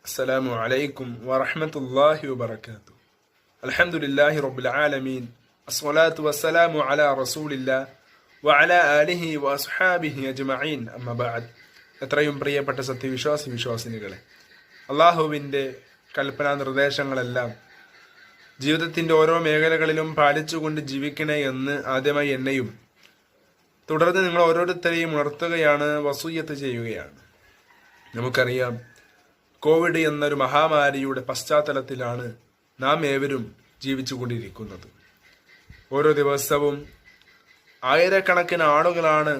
السلام عليكم ورحمة الله وبركاته. الحمد لله رب العالمين. الصلاة والسلام على رسول الله وعلى آله وأصحابه أجمعين. أما بعد. എത്രയും പ്രിയപ്പെട്ട വിശ്വാസിനികളെ, അള്ളാഹുവിൻ്റെ കൽപ്പനാ നിർദ്ദേശങ്ങളെല്ലാം ജീവിതത്തിൻ്റെ ഓരോ മേഖലകളിലും പാലിച്ചുകൊണ്ട് ജീവിക്കണേ എന്ന് ആദ്യമായി എന്നെയും തുടർന്ന് നിങ്ങൾ ഓരോരുത്തരെയും ഉണർത്തുകയാണ്, വസൂയത്ത് ചെയ്യുകയാണ്. നമുക്കറിയാം, കോവിഡ് എന്നൊരു മഹാമാരിയുടെ പശ്ചാത്തലത്തിലാണ് നാം ഏവരും ജീവിച്ചുകൊണ്ടിരിക്കുന്നത്. ഓരോ ദിവസവും ആയിരക്കണക്കിന് ആളുകളാണ്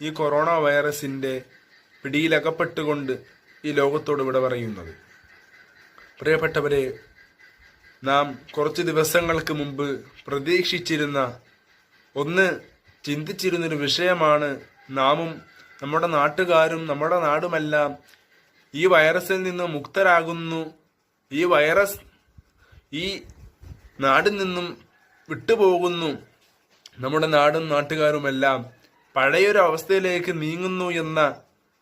ഈ കൊറോണ വൈറസിൻ്റെ പിടിയിലകപ്പെട്ടുകൊണ്ട് ഈ ലോകത്തോട് വിട പറയുന്നത്. പ്രിയപ്പെട്ടവരെ, നാം കുറച്ച് ദിവസങ്ങൾക്ക് മുമ്പ് പ്രതീക്ഷിച്ചിരുന്ന ചിന്തിച്ചിരുന്നൊരു വിഷയമാണ് നാമും നമ്മുടെ നാട്ടുകാരും നമ്മുടെ നാടുമെല്ലാം ഈ വൈറസിൽ നിന്ന് മുക്തരാകുന്നു, ഈ വൈറസ് ഈ നാടിൽ നിന്നും വിട്ടുപോകുന്നു, നമ്മുടെ നാടും നാട്ടുകാരുമെല്ലാം പഴയൊരു അവസ്ഥയിലേക്ക് നീങ്ങുന്നു എന്ന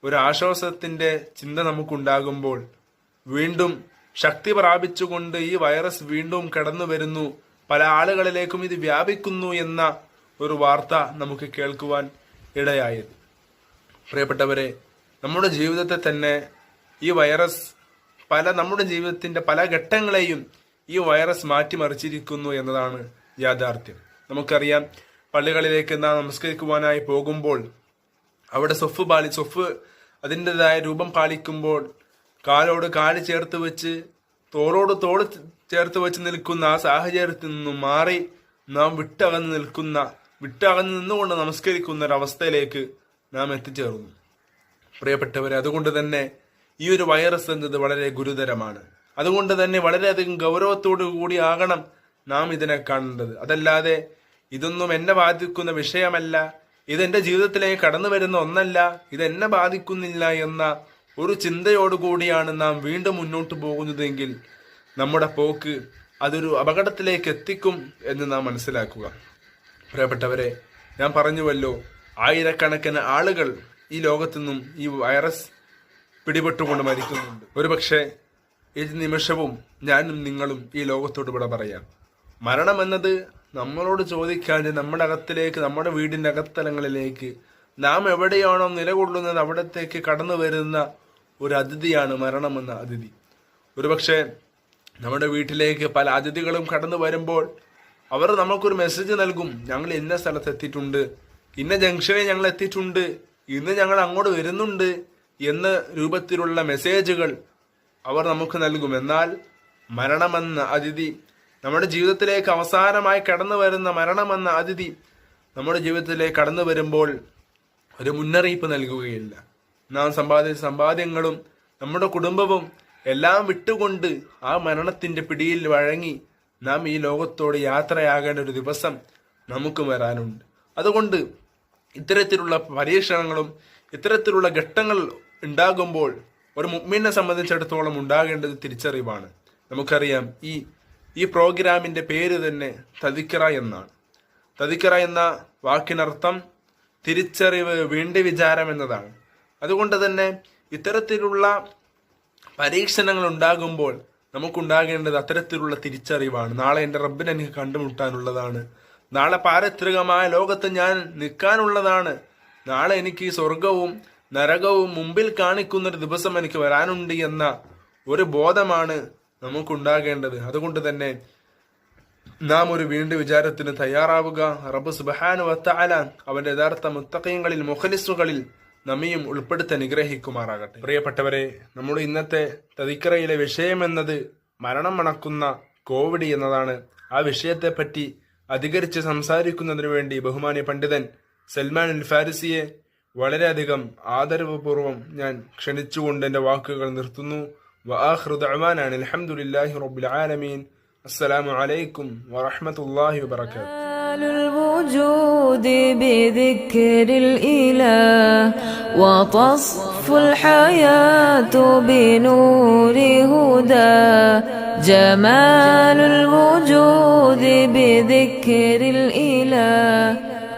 ഒരു ആശ്വാസത്തിൻ്റെ ചിന്ത നമുക്കുണ്ടാകുമ്പോൾ വീണ്ടും ശക്തി പ്രാപിച്ചുകൊണ്ട് ഈ വൈറസ് വീണ്ടും കടന്നു വരുന്നു, പല ആളുകളിലേക്കും ഇത് വ്യാപിക്കുന്നു എന്ന ഒരു വാർത്ത നമുക്ക് കേൾക്കുവാൻ ഇടയായത്. പ്രിയപ്പെട്ടവരെ, നമ്മുടെ ജീവിതത്തെ തന്നെ ഈ വൈറസ് നമ്മുടെ ജീവിതത്തിന്റെ പല ഘട്ടങ്ങളെയും ഈ വൈറസ് മാറ്റിമറിച്ചിരിക്കുന്നു എന്നതാണ് യാഥാർത്ഥ്യം. നമുക്കറിയാം, പള്ളികളിലേക്ക് നാം നമസ്കരിക്കുവാനായി പോകുമ്പോൾ അവിടെ സൊഫ് അതിൻ്റെതായ രൂപം പാലിക്കുമ്പോൾ കാലോട് കാല് ചേർത്ത് വെച്ച് തോളോട് തോട് ചേർത്ത് വെച്ച് നിൽക്കുന്ന ആ സാഹചര്യത്തിൽ നിന്നും മാറി നാം വിട്ടകന്ന് നിന്നുകൊണ്ട് നമസ്കരിക്കുന്ന ഒരവസ്ഥയിലേക്ക് നാം എത്തിച്ചേർന്നു. പ്രിയപ്പെട്ടവരെ, അതുകൊണ്ട് തന്നെ ഈ ഒരു വൈറസ് എന്നത് വളരെ ഗുരുതരമാണ്. അതുകൊണ്ട് തന്നെ വളരെയധികം ഗൗരവത്തോടു കൂടി ആകണം നാം ഇതിനെ കാണേണ്ടത്. അതല്ലാതെ ഇതൊന്നും എന്നെ ബാധിക്കുന്ന വിഷയമല്ല, ഇതെന്റെ ജീവിതത്തിലേക്ക് കടന്നു വരുന്ന ഒന്നല്ല, ഇതെന്നെ ബാധിക്കുന്നില്ല എന്ന ഒരു ചിന്തയോടുകൂടിയാണ് നാം വീണ്ടും മുന്നോട്ട് പോകുന്നതെങ്കിൽ നമ്മുടെ പോക്ക് അതൊരു അപകടത്തിലേക്ക് എത്തിക്കും എന്ന് നാം മനസ്സിലാക്കുക. പ്രിയപ്പെട്ടവരെ, ഞാൻ പറഞ്ഞുവല്ലോ, ആയിരക്കണക്കിന് ആളുകൾ ഈ ലോകത്തു നിന്നും ഈ വൈറസ് പിടിപെട്ടുകൊണ്ട് മരിക്കുന്നുണ്ട്. ഒരുപക്ഷെ ഈ നിമിഷവും ഞാനും നിങ്ങളും ഈ ലോകത്തോട് ഇവിടെ പറയാം. മരണം എന്നത് നമ്മളോട് ചോദിക്കാതെ നമ്മുടെ അകത്തിലേക്ക്, നമ്മുടെ വീടിന്റെ അകത്തലങ്ങളിലേക്ക് നാം എവിടെയാണോ നിലകൊള്ളുന്നത് അവിടത്തേക്ക് കടന്നു വരുന്ന ഒരു അതിഥിയാണ് മരണമെന്ന അതിഥി. ഒരുപക്ഷെ നമ്മുടെ വീട്ടിലേക്ക് പല അതിഥികളും കടന്നു വരുമ്പോൾ അവർ നമുക്കൊരു മെസ്സേജ് നൽകും, ഞങ്ങൾ ഇന്ന സ്ഥലത്ത് എത്തിയിട്ടുണ്ട്, ഇന്ന ജംഗ്ഷനിൽ ഞങ്ങൾ എത്തിയിട്ടുണ്ട്, ഇന്ന് ഞങ്ങൾ അങ്ങോട്ട് വരുന്നുണ്ട് എന്ന രൂപത്തിലുള്ള മെസ്സേജുകൾ അവർ നമുക്ക് നൽകും. എന്നാൽ മരണമെന്ന അതിഥി, നമ്മുടെ ജീവിതത്തിലേക്ക് അവസാനമായി കടന്നു വരുന്ന മരണമെന്ന അതിഥി നമ്മുടെ ജീവിതത്തിലേക്ക് കടന്നു വരുമ്പോൾ ഒരു മുന്നറിയിപ്പ് നൽകുകയില്ല. നാം സമ്പാദിച്ച സമ്പാദ്യങ്ങളും നമ്മുടെ കുടുംബവും എല്ലാം വിട്ടുകൊണ്ട് ആ മരണത്തിന്റെ പിടിയിൽ വഴങ്ങി നാം ഈ ലോകത്തോട് യാത്രയാകേണ്ട ഒരു ദിവസം നമുക്ക് വരാനുണ്ട്. അതുകൊണ്ട് ഇത്തരത്തിലുള്ള പരീക്ഷണങ്ങളും ഇത്തരത്തിലുള്ള ഘട്ടങ്ങൾ ഉണ്ടാകുമ്പോൾ ഒരു മുഅ്മിനെ സംബന്ധിച്ചിടത്തോളം ഉണ്ടാകേണ്ടത് തിരിച്ചറിവാണ്. നമുക്കറിയാം, ഈ പ്രോഗ്രാമിന്റെ പേര് തന്നെ തദിക്റ എന്നാണ്. തദിക്റ എന്ന വാക്കിനർത്ഥം തിരിച്ചറിവ്, വീണ്ടും വിചാരം എന്നതാണ്. അതുകൊണ്ട് തന്നെ ഇത്തരത്തിലുള്ള പരീക്ഷണങ്ങൾ ഉണ്ടാകുമ്പോൾ നമുക്കുണ്ടാകേണ്ടത് അത്തരത്തിലുള്ള തിരിച്ചറിവാണ്. നാളെ എൻ്റെ റബ്ബിനെ എനിക്ക് കണ്ടുമുട്ടാനുള്ളതാണ്, നാളെ പാരത്രികമായ ലോകത്ത് ഞാൻ നിൽക്കാനുള്ളതാണ്, നാളെ എനിക്ക് സ്വർഗവും നരകവും മുമ്പിൽ കാണിക്കുന്നൊരു ദിവസം എനിക്ക് വരാനുണ്ട് എന്ന ഒരു ബോധമാണ് നമുക്കുണ്ടാകേണ്ടത്. അതുകൊണ്ട് തന്നെ നാം ഒരു വീണ്ടും വിചാരത്തിന് തയ്യാറാവുക. റബ്ബ് സുബ്ഹാനഹു വ തആല അവന്റെ യഥാർത്ഥ മുത്തഖീങ്ങളിൽ, മുഖ്ലിസുകളിൽ നമ്മയും ഉൾപ്പെടുത്തി അനുഗ്രഹിക്കുമാറാകട്ടെ. പ്രിയപ്പെട്ടവരെ, നമ്മുടെ ഇന്നത്തെ തദിക്റയിലെ വിഷയം എന്നത് മരണം മണക്കുന്ന കോവിഡ് എന്നതാണ്. ആ വിഷയത്തെപ്പറ്റി അധികരിച്ച് സംസാരിക്കുന്നതിനു വേണ്ടി ബഹുമാന്യ പണ്ഡിതൻ സൽമാൻ അൽ ഫാരിസിയെ വളരെയധികം ആദരവപൂർവ്വം ഞാൻ ക്ഷണിച്ചുകൊണ്ട് എൻ്റെ വാക്കുകൾ നിർത്തുന്നു. വആഖിറു ദഅ്വാനാ അൽഹംദുലില്ലാഹി റബ്ബിൽ ആലമീൻ. അസ്സലാമു അലൈക്കും വറഹ്മത്തുള്ളാഹി വബറകാതുഹു. الوجود بذكر الإله وتصفو الحياة بنور هدى. جمال الوجود بذكر الإله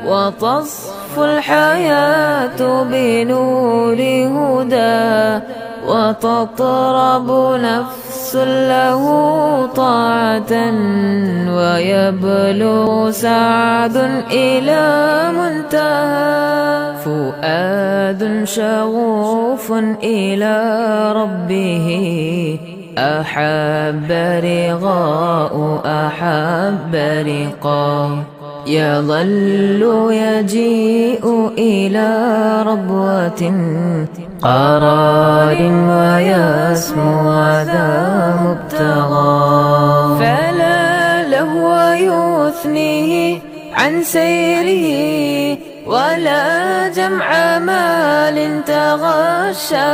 وتصفو الحياة بنور هدى. وتطرب نفس له طاعة ويبلغ سعد إلى منتهى فؤاد شغوف إلى ربه أحب رغاء أحب رقاه يظل يجيء إلى ربوة قرار ويسمو ذا مبتغى فلا لهو يثنيه عن سيره ولا جمع مال تغشى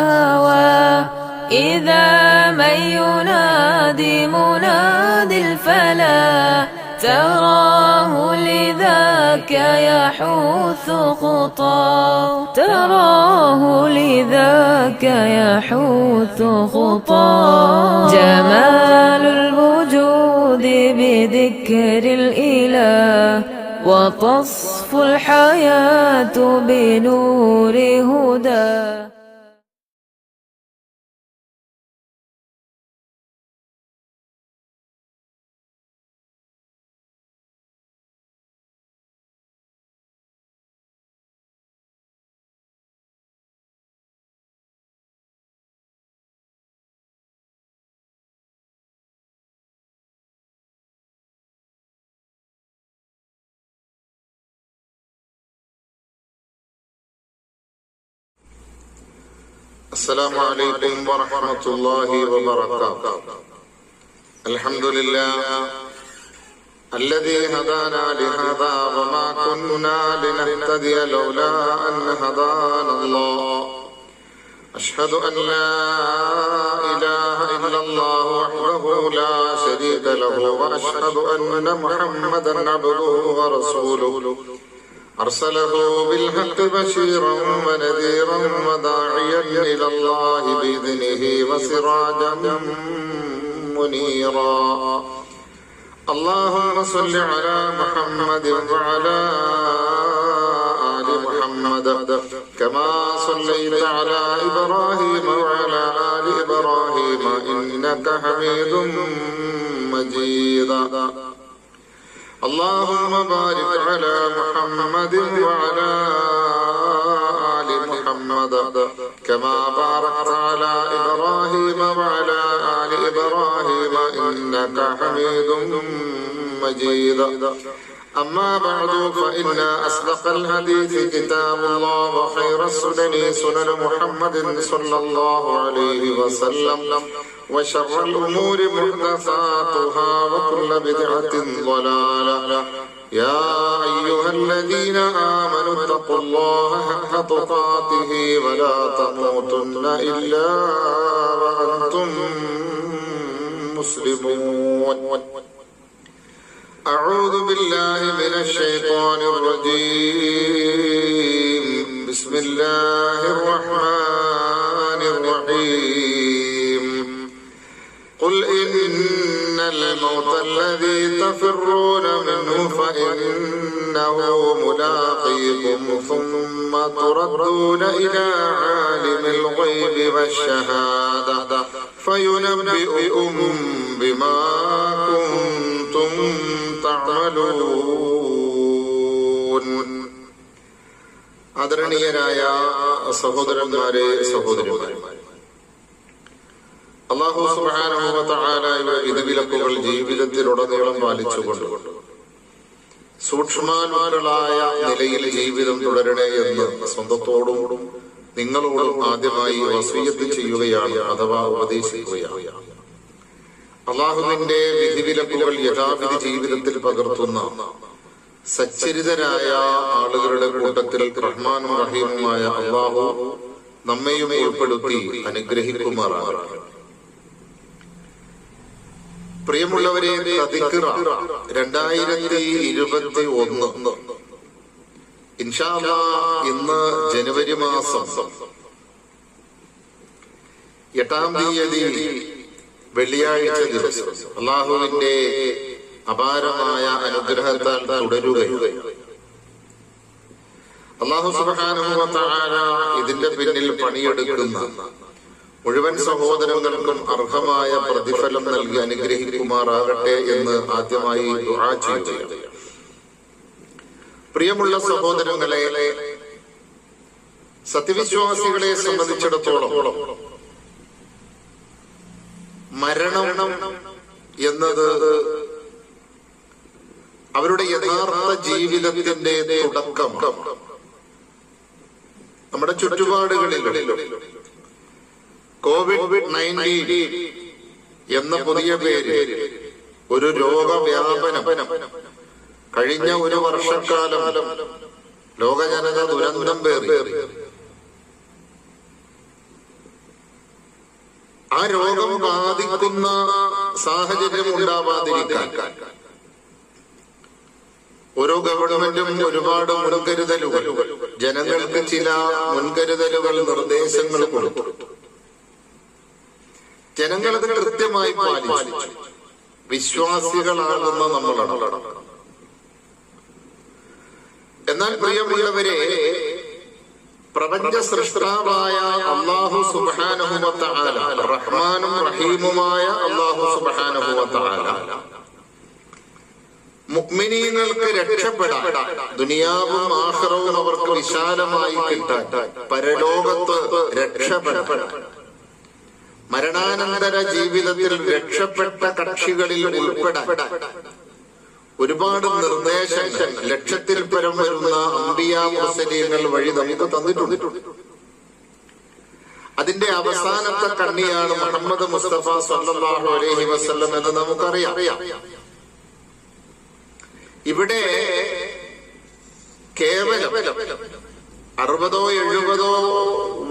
إذا من ينادي مناد الفلا تراه لذاك يحوث خطاه تراه لذاك يحوث خطاه جمال الوجود بذكر الإله وتصفو الحياة بنور هداه. السلام عليكم ورحمة الله وبركاته. الحمد لله الذي هدانا لهذا وما كنا لنهتدي لولا أن هدانا الله. أشهد أن لا إله إلا الله وحده لا شريك له وأشهد أن محمدا عبده ورسوله أرسله بالحق بشيرا ونذيرا وداعيا إلى الله بإذنه وسراجا منيرا. اللهم صل على محمد وعلى آل محمد كما صليت على إبراهيم وعلى آل إبراهيم إنك حميد مجيد. اللهم بارك على محمد وعلى آل محمد كما باركت على إبراهيم وعلى آل إبراهيم إنك حميد مجيد. أما بعد فإن أصدق الحديث كتاب الله وخير السنن سنن محمد صلى الله عليه وسلم وشر الأمور محدثاتها وكل بدعة ضلالة. يا أيها الذين آمنوا اتقوا الله حق تقاته ولا تموتن إلا وأنتم مسلمون. أعوذ بالله من الشيطان الرجيم. بسم الله الرحمن الرحيم. قل إن الموت الذي تفرون منه فإنه ملاقيكم ثم تردون إلى عالم الغيب والشهادة فينبئكم بما كنتم تعملون. ആദരണീയരായ സഹോദരന്മാരെ സഹോദരിമാരെ, അല്ലാഹു സുബ്ഹാനഹു വ തആലയുടെ വിധിവിലക്കുകൾ ജീവിതത്തിലുടനീളം പാലിച്ചുകൊണ്ട് സൂക്ഷ്മാനുക്കളായ നിലയിൽ ജീവിതം തുടരണേ എന്ന് സ്വന്തത്തോടും നിങ്ങളോടും ആദ്യമായി വസിയ്യത്ത് ചെയ്യുകയാണ്, അഥവാ ഉപദേശിക്കുകയാണ്. അള്ളാഹുവിന്റെ വിധിവിലക്കുകൾ യഥാവിധി ജീവിതത്തിൽ പകർത്തുന്ന സച്ചരിതരായ ആളുകളുടെ കൂട്ടത്തിൽ റഹ്മാനും റഹീമുമായ അള്ളാഹു നമ്മയും ഉൾപ്പെടുത്തി അനുഗ്രഹിക്കുമാറാകട്ടെ. പ്രിയമുള്ളവരെ, 2021 ഇൻഷാ അല്ലാഹ് ഇന്ന് ജനുവരി മാസം 8-ാം തീയതി വെള്ളിയാഴ്ച ദിവസം അള്ളാഹുവിന്റെ അപാരമായ അനുഗ്രഹത്താൽ തുടരുകയാണ്. അല്ലാഹു സുബ്ഹാനഹു വ തആല ഇതിന്റെ പിന്നിൽ പണിയെടുക്കുന്ന മുഴുവൻ സഹോദരങ്ങൾക്കും അർഹമായ പ്രതിഫലം നൽകി അനുഗ്രഹിക്കുമാറാകട്ടെ എന്ന് ആദ്യമായി ദുആ ചെയ്യുകയാണ്. പ്രിയമുള്ള സഹോദരങ്ങളെ, സത്യവിശ്വാസികളെ സംബന്ധിച്ചിടത്തോളം മരണം എന്നത് അവരുടെ യഥാർത്ഥ ജീവിതത്തിന്റെ തുടക്കം. നമ്മുടെ ചുറ്റുപാടുകളിൽ COVID-19 എന്ന പുതിയ പേര് ഒരു രോഗവ്യാപനം കഴിഞ്ഞ ഒരു വർഷക്കാലം ലോകജനത ദുരന്തം പേറി. ആ രോഗം ബാധിക്കുന്ന സാഹചര്യം ഉണ്ടാവാതിരിക്കാൻ ഓരോ ഗവൺമെന്റും ഒരുപാട് മുൻകരുതലുകൾ, ജനങ്ങൾക്ക് ചില മുൻകരുതലുകൾ, നിർദ്ദേശങ്ങൾ കൊടുത്തു. ജനങ്ങളത് കൃത്യമായി പാലിച്ചു. വിശ്വാസികളാകുന്ന നമ്മളാണ്. എന്നാൽ പ്രിയമുള്ളവരെ, പ്രപഞ്ച സൃഷ്ടാവായ അല്ലാഹു സുബ്ഹാനഹു വ തആല, റഹ്മാനും റഹീമുമായ അല്ലാഹു സുബ്ഹാനഹു വ തആല മുഅ്മിനീങ്ങൾക്ക് രക്ഷപ്പെടാൻ, ദുനിയാവും ആഖിറവും അവർക്ക് വിശാലമായി കിട്ടാൻ, പരലോകത്ത് രക്ഷപ്പെടാൻ, മരണാനന്തര ജീവിതത്തിൽ രക്ഷപ്പെട്ട കക്ഷികളിൽ ഉൾപ്പെടാൻ ഒരുപാട് നിർദ്ദേശങ്ങൾ ലക്ഷത്തിൽ പരം വരുന്ന അംബിയാ മുർസലീങ്ങൾ വഴി നമുക്ക് തന്നിട്ടുണ്ട്. അതിന്റെ അവസാനത്തെ കണ്ണിയാണ് മുഹമ്മദ് മുസ്തഫ സല്ലല്ലാഹു അലൈഹി വസല്ലം എന്ന് നമുക്കറിയാം. ഇവിടെ കേവലം 60-70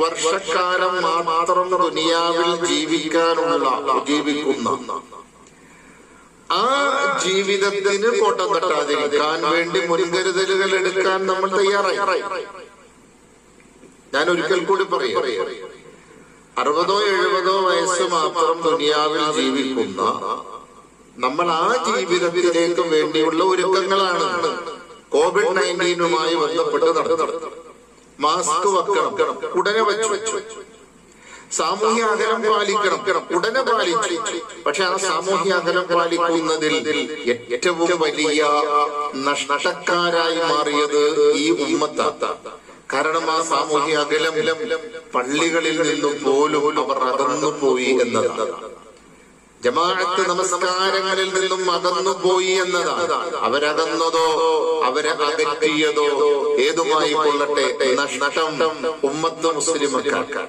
വർഷക്കാലം മാത്രം ദുനിയാവിൽ ജീവിക്കുന്ന ആ ജീവിതത്തിന് കോട്ടം തട്ടാതിരിക്കാൻ വേണ്ടി മുൻകരുതലുകൾ എടുക്കാൻ നമ്മൾ തയ്യാറായി. ഞാൻ ഒരിക്കൽ കൂടി പറയാം, 60-70 വയസ്സ് മാത്രം ദുനിയാവിൽ ജീവിക്കുന്ന നമ്മൾ ആ ജീവിതത്തിലേക്ക് വേണ്ടിയുള്ള ഒരുക്കങ്ങളാണ് COVID-19 ബന്ധപ്പെട്ട് നടത്തുന്നത്. മാസ്ക് വെക്കണം, ഉടനെ വെച്ചു. സാമൂഹ്യ അകലം പാലിക്കണം, ഉടനെ പാലിച്ചു. പക്ഷെ ആ സാമൂഹ്യ അകലം പാലിക്കുന്നതിൽ ഏറ്റവും വലിയ നഷ്ടക്കാരായി മാറിയത് ഈ ഉമ്മത്താണ്. കാരണം ആ സാമൂഹ്യ അകലം പള്ളികളിൽ നിന്നും പോലും അവർ അകന്നുപോയി എന്നതാണ്. ജമാഅത്ത് നമസ്കാരങ്ങളിൽ നിന്നും അകന്നുപോയി എന്നതാണ്. അവരകന്നതോ അവരെ അകറ്റിയതോ ഏതുമായി കൊള്ളട്ടെ, നഷ്ടം ഉമ്മത്ത് മുസ്ലിമക്കാർക്ക്.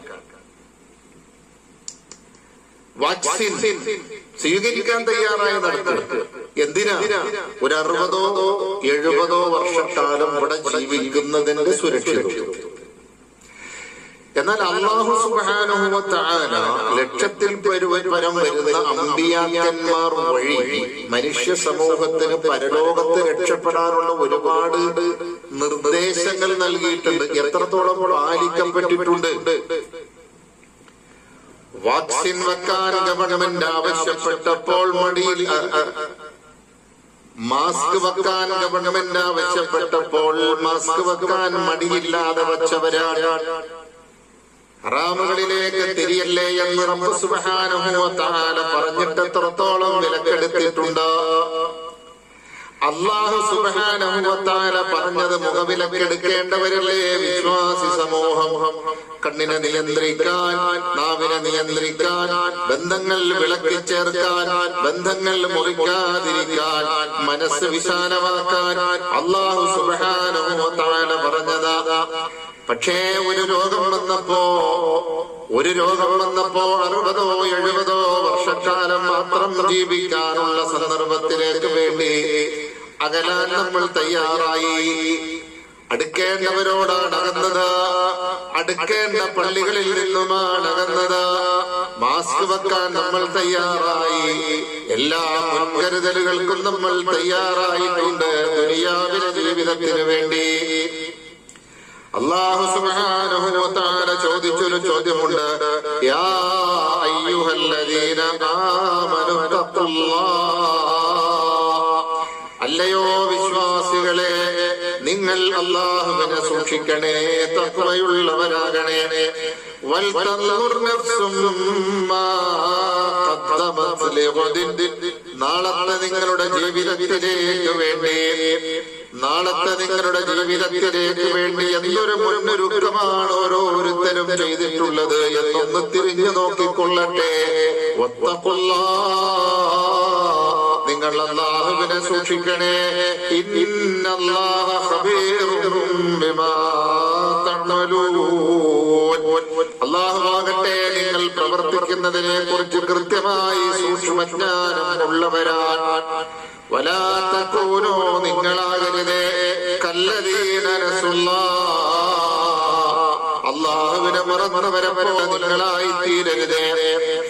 വാക്സിൻ സ്വീകരിക്കാൻ തയ്യാറായി നടത്തുന്നത് എന്തിനാ? ഒരു 60-70 വർഷക്കാലം ഇവിടെ ജീവിക്കുന്നതിന്റെ സുരക്ഷിതത്വം. എന്നാൽ അല്ലാഹു സുബ്ഹാനഹു വ തആല ലക്ഷത്തിൽ പരം വരുന്ന അമ്പിയാക്കന്മാർ വഴി മനുഷ്യ സമൂഹത്തിന് പരലോകത്ത് രക്ഷപ്പെടാനുള്ള ഒരുപാട് നിർദ്ദേശങ്ങൾ നൽകിയിട്ടുണ്ട്. എത്രത്തോളം പാലിക്കപ്പെട്ടിട്ടുണ്ട്? വാക്സിൻ വെക്കാൻ ഗവൺമെന്റ് ആവശ്യപ്പെട്ടപ്പോൾ മടിയിൽ, മാസ്ക് വെക്കാൻ ഗവൺമെന്റ് ആവശ്യപ്പെട്ടപ്പോൾ മാസ്ക് വെക്കാൻ മടിയില്ലാതെ വച്ചവരാണ്. ഹറാമുകളിലേക്ക് തിരിയല്ലേ എന്ന് റബ്ബ് സുബ്ഹാനഹു വ തആല പറഞ്ഞിട്ട് എത്രത്തോളം വിലക്കെടുത്തിട്ടുണ്ട്. അല്ലാഹു സുബ്ഹാനഹു വ തആല പറഞ്ഞത് മുഖവിലക്കെടുക്കേണ്ടവരല്ലേ വിശ്വാസി സമൂഹം. കണ്ണിനെ നിയന്ത്രിക്കാൻ, നാവിനെ നിയന്ത്രിക്കാൻ, ബന്ധങ്ങൾ വിളക്കി ചേർക്കാൻ, ബന്ധങ്ങൾ മുറിക്കാതിരിക്കാൻ, മനസ്സ് വിശാലമാക്കാൻ അല്ലാഹു സുബ്ഹാനഹു വ തആല പറഞ്ഞതാ. പക്ഷേ ഒരു രോഗം വന്നപ്പോ 60-70 വർഷക്കാലം മാത്രം ജീവിക്കാനുള്ള സന്ദർഭത്തിലേക്ക് വേണ്ടി അകലാൻ നമ്മൾ തയ്യാറായി. അടുക്കേണ്ടവരോടാണ് അകന്നത്, അടുക്കേണ്ട പള്ളികളിൽ നിന്നുമാണ് അകന്നത്. മാസ്ക് വെക്കാൻ നമ്മൾ തയ്യാറായി. എല്ലാ മുൻകരുതലുകൾക്കും നമ്മൾ തയ്യാറായിട്ടുണ്ട് ദുനിയാവിലെ ജീവിതത്തിന് വേണ്ടി. അല്ലാഹു സുബ്ഹാനഹു വ തആല ചോദിച്ചൊരു ചോദ്യമുണ്ട്. യാ അയ്യുഹല്ലദീന ആമനു തഖുല്ലാഹ്, അല്ലയോ വിശ്വാസികളെ, നിങ്ങൾ നിങ്ങൾ അല്ലാഹുവിനെ സൂക്ഷിക്കണേ, തഖ്വയുള്ളവരാകണേ. വൽതൻദുർ നഫ്സും മാ ഖദ്ദമത് ലിഗദിൻ, നാളത്തെ നിങ്ങളുടെ ജീവിതത്തിലേക്ക് വേണ്ടി, നാളത്തെ നിങ്ങളുടെ ജീവിതത്തിലേക്ക് വേണ്ടി എന്തൊരു മുന്നൊരുക്കമാണ് ഓരോരുത്തരും ചെയ്തിട്ടുള്ളത് എന്നൊന്ന് തിരിഞ്ഞു നോക്കിക്കൊള്ളട്ടെ. നിങ്ങൾ അല്ലാഹുവിനെ സൂക്ഷിക്കണേ. ഇന്നല്ലാഹ ഖബീറും ബിമാ തഅമലൂൻ. അല്ലാഹുവാകട്ടെ നിങ്ങൾ പ്രവർത്തിക്കുന്നതിനെ കുറിച്ച് കൃത്യമായി സൂക്ഷ്മജ്ഞാനം ഉള്ളവരാണ്. വലാ തകൂനൂ, നിങ്ങളാകരുതേ കല്ലദീന നസുല്ലാഹ്, അല്ലാഹുവിനെ മറന്നവരെ പോലെ നിങ്ങളായി തീരരുതേ.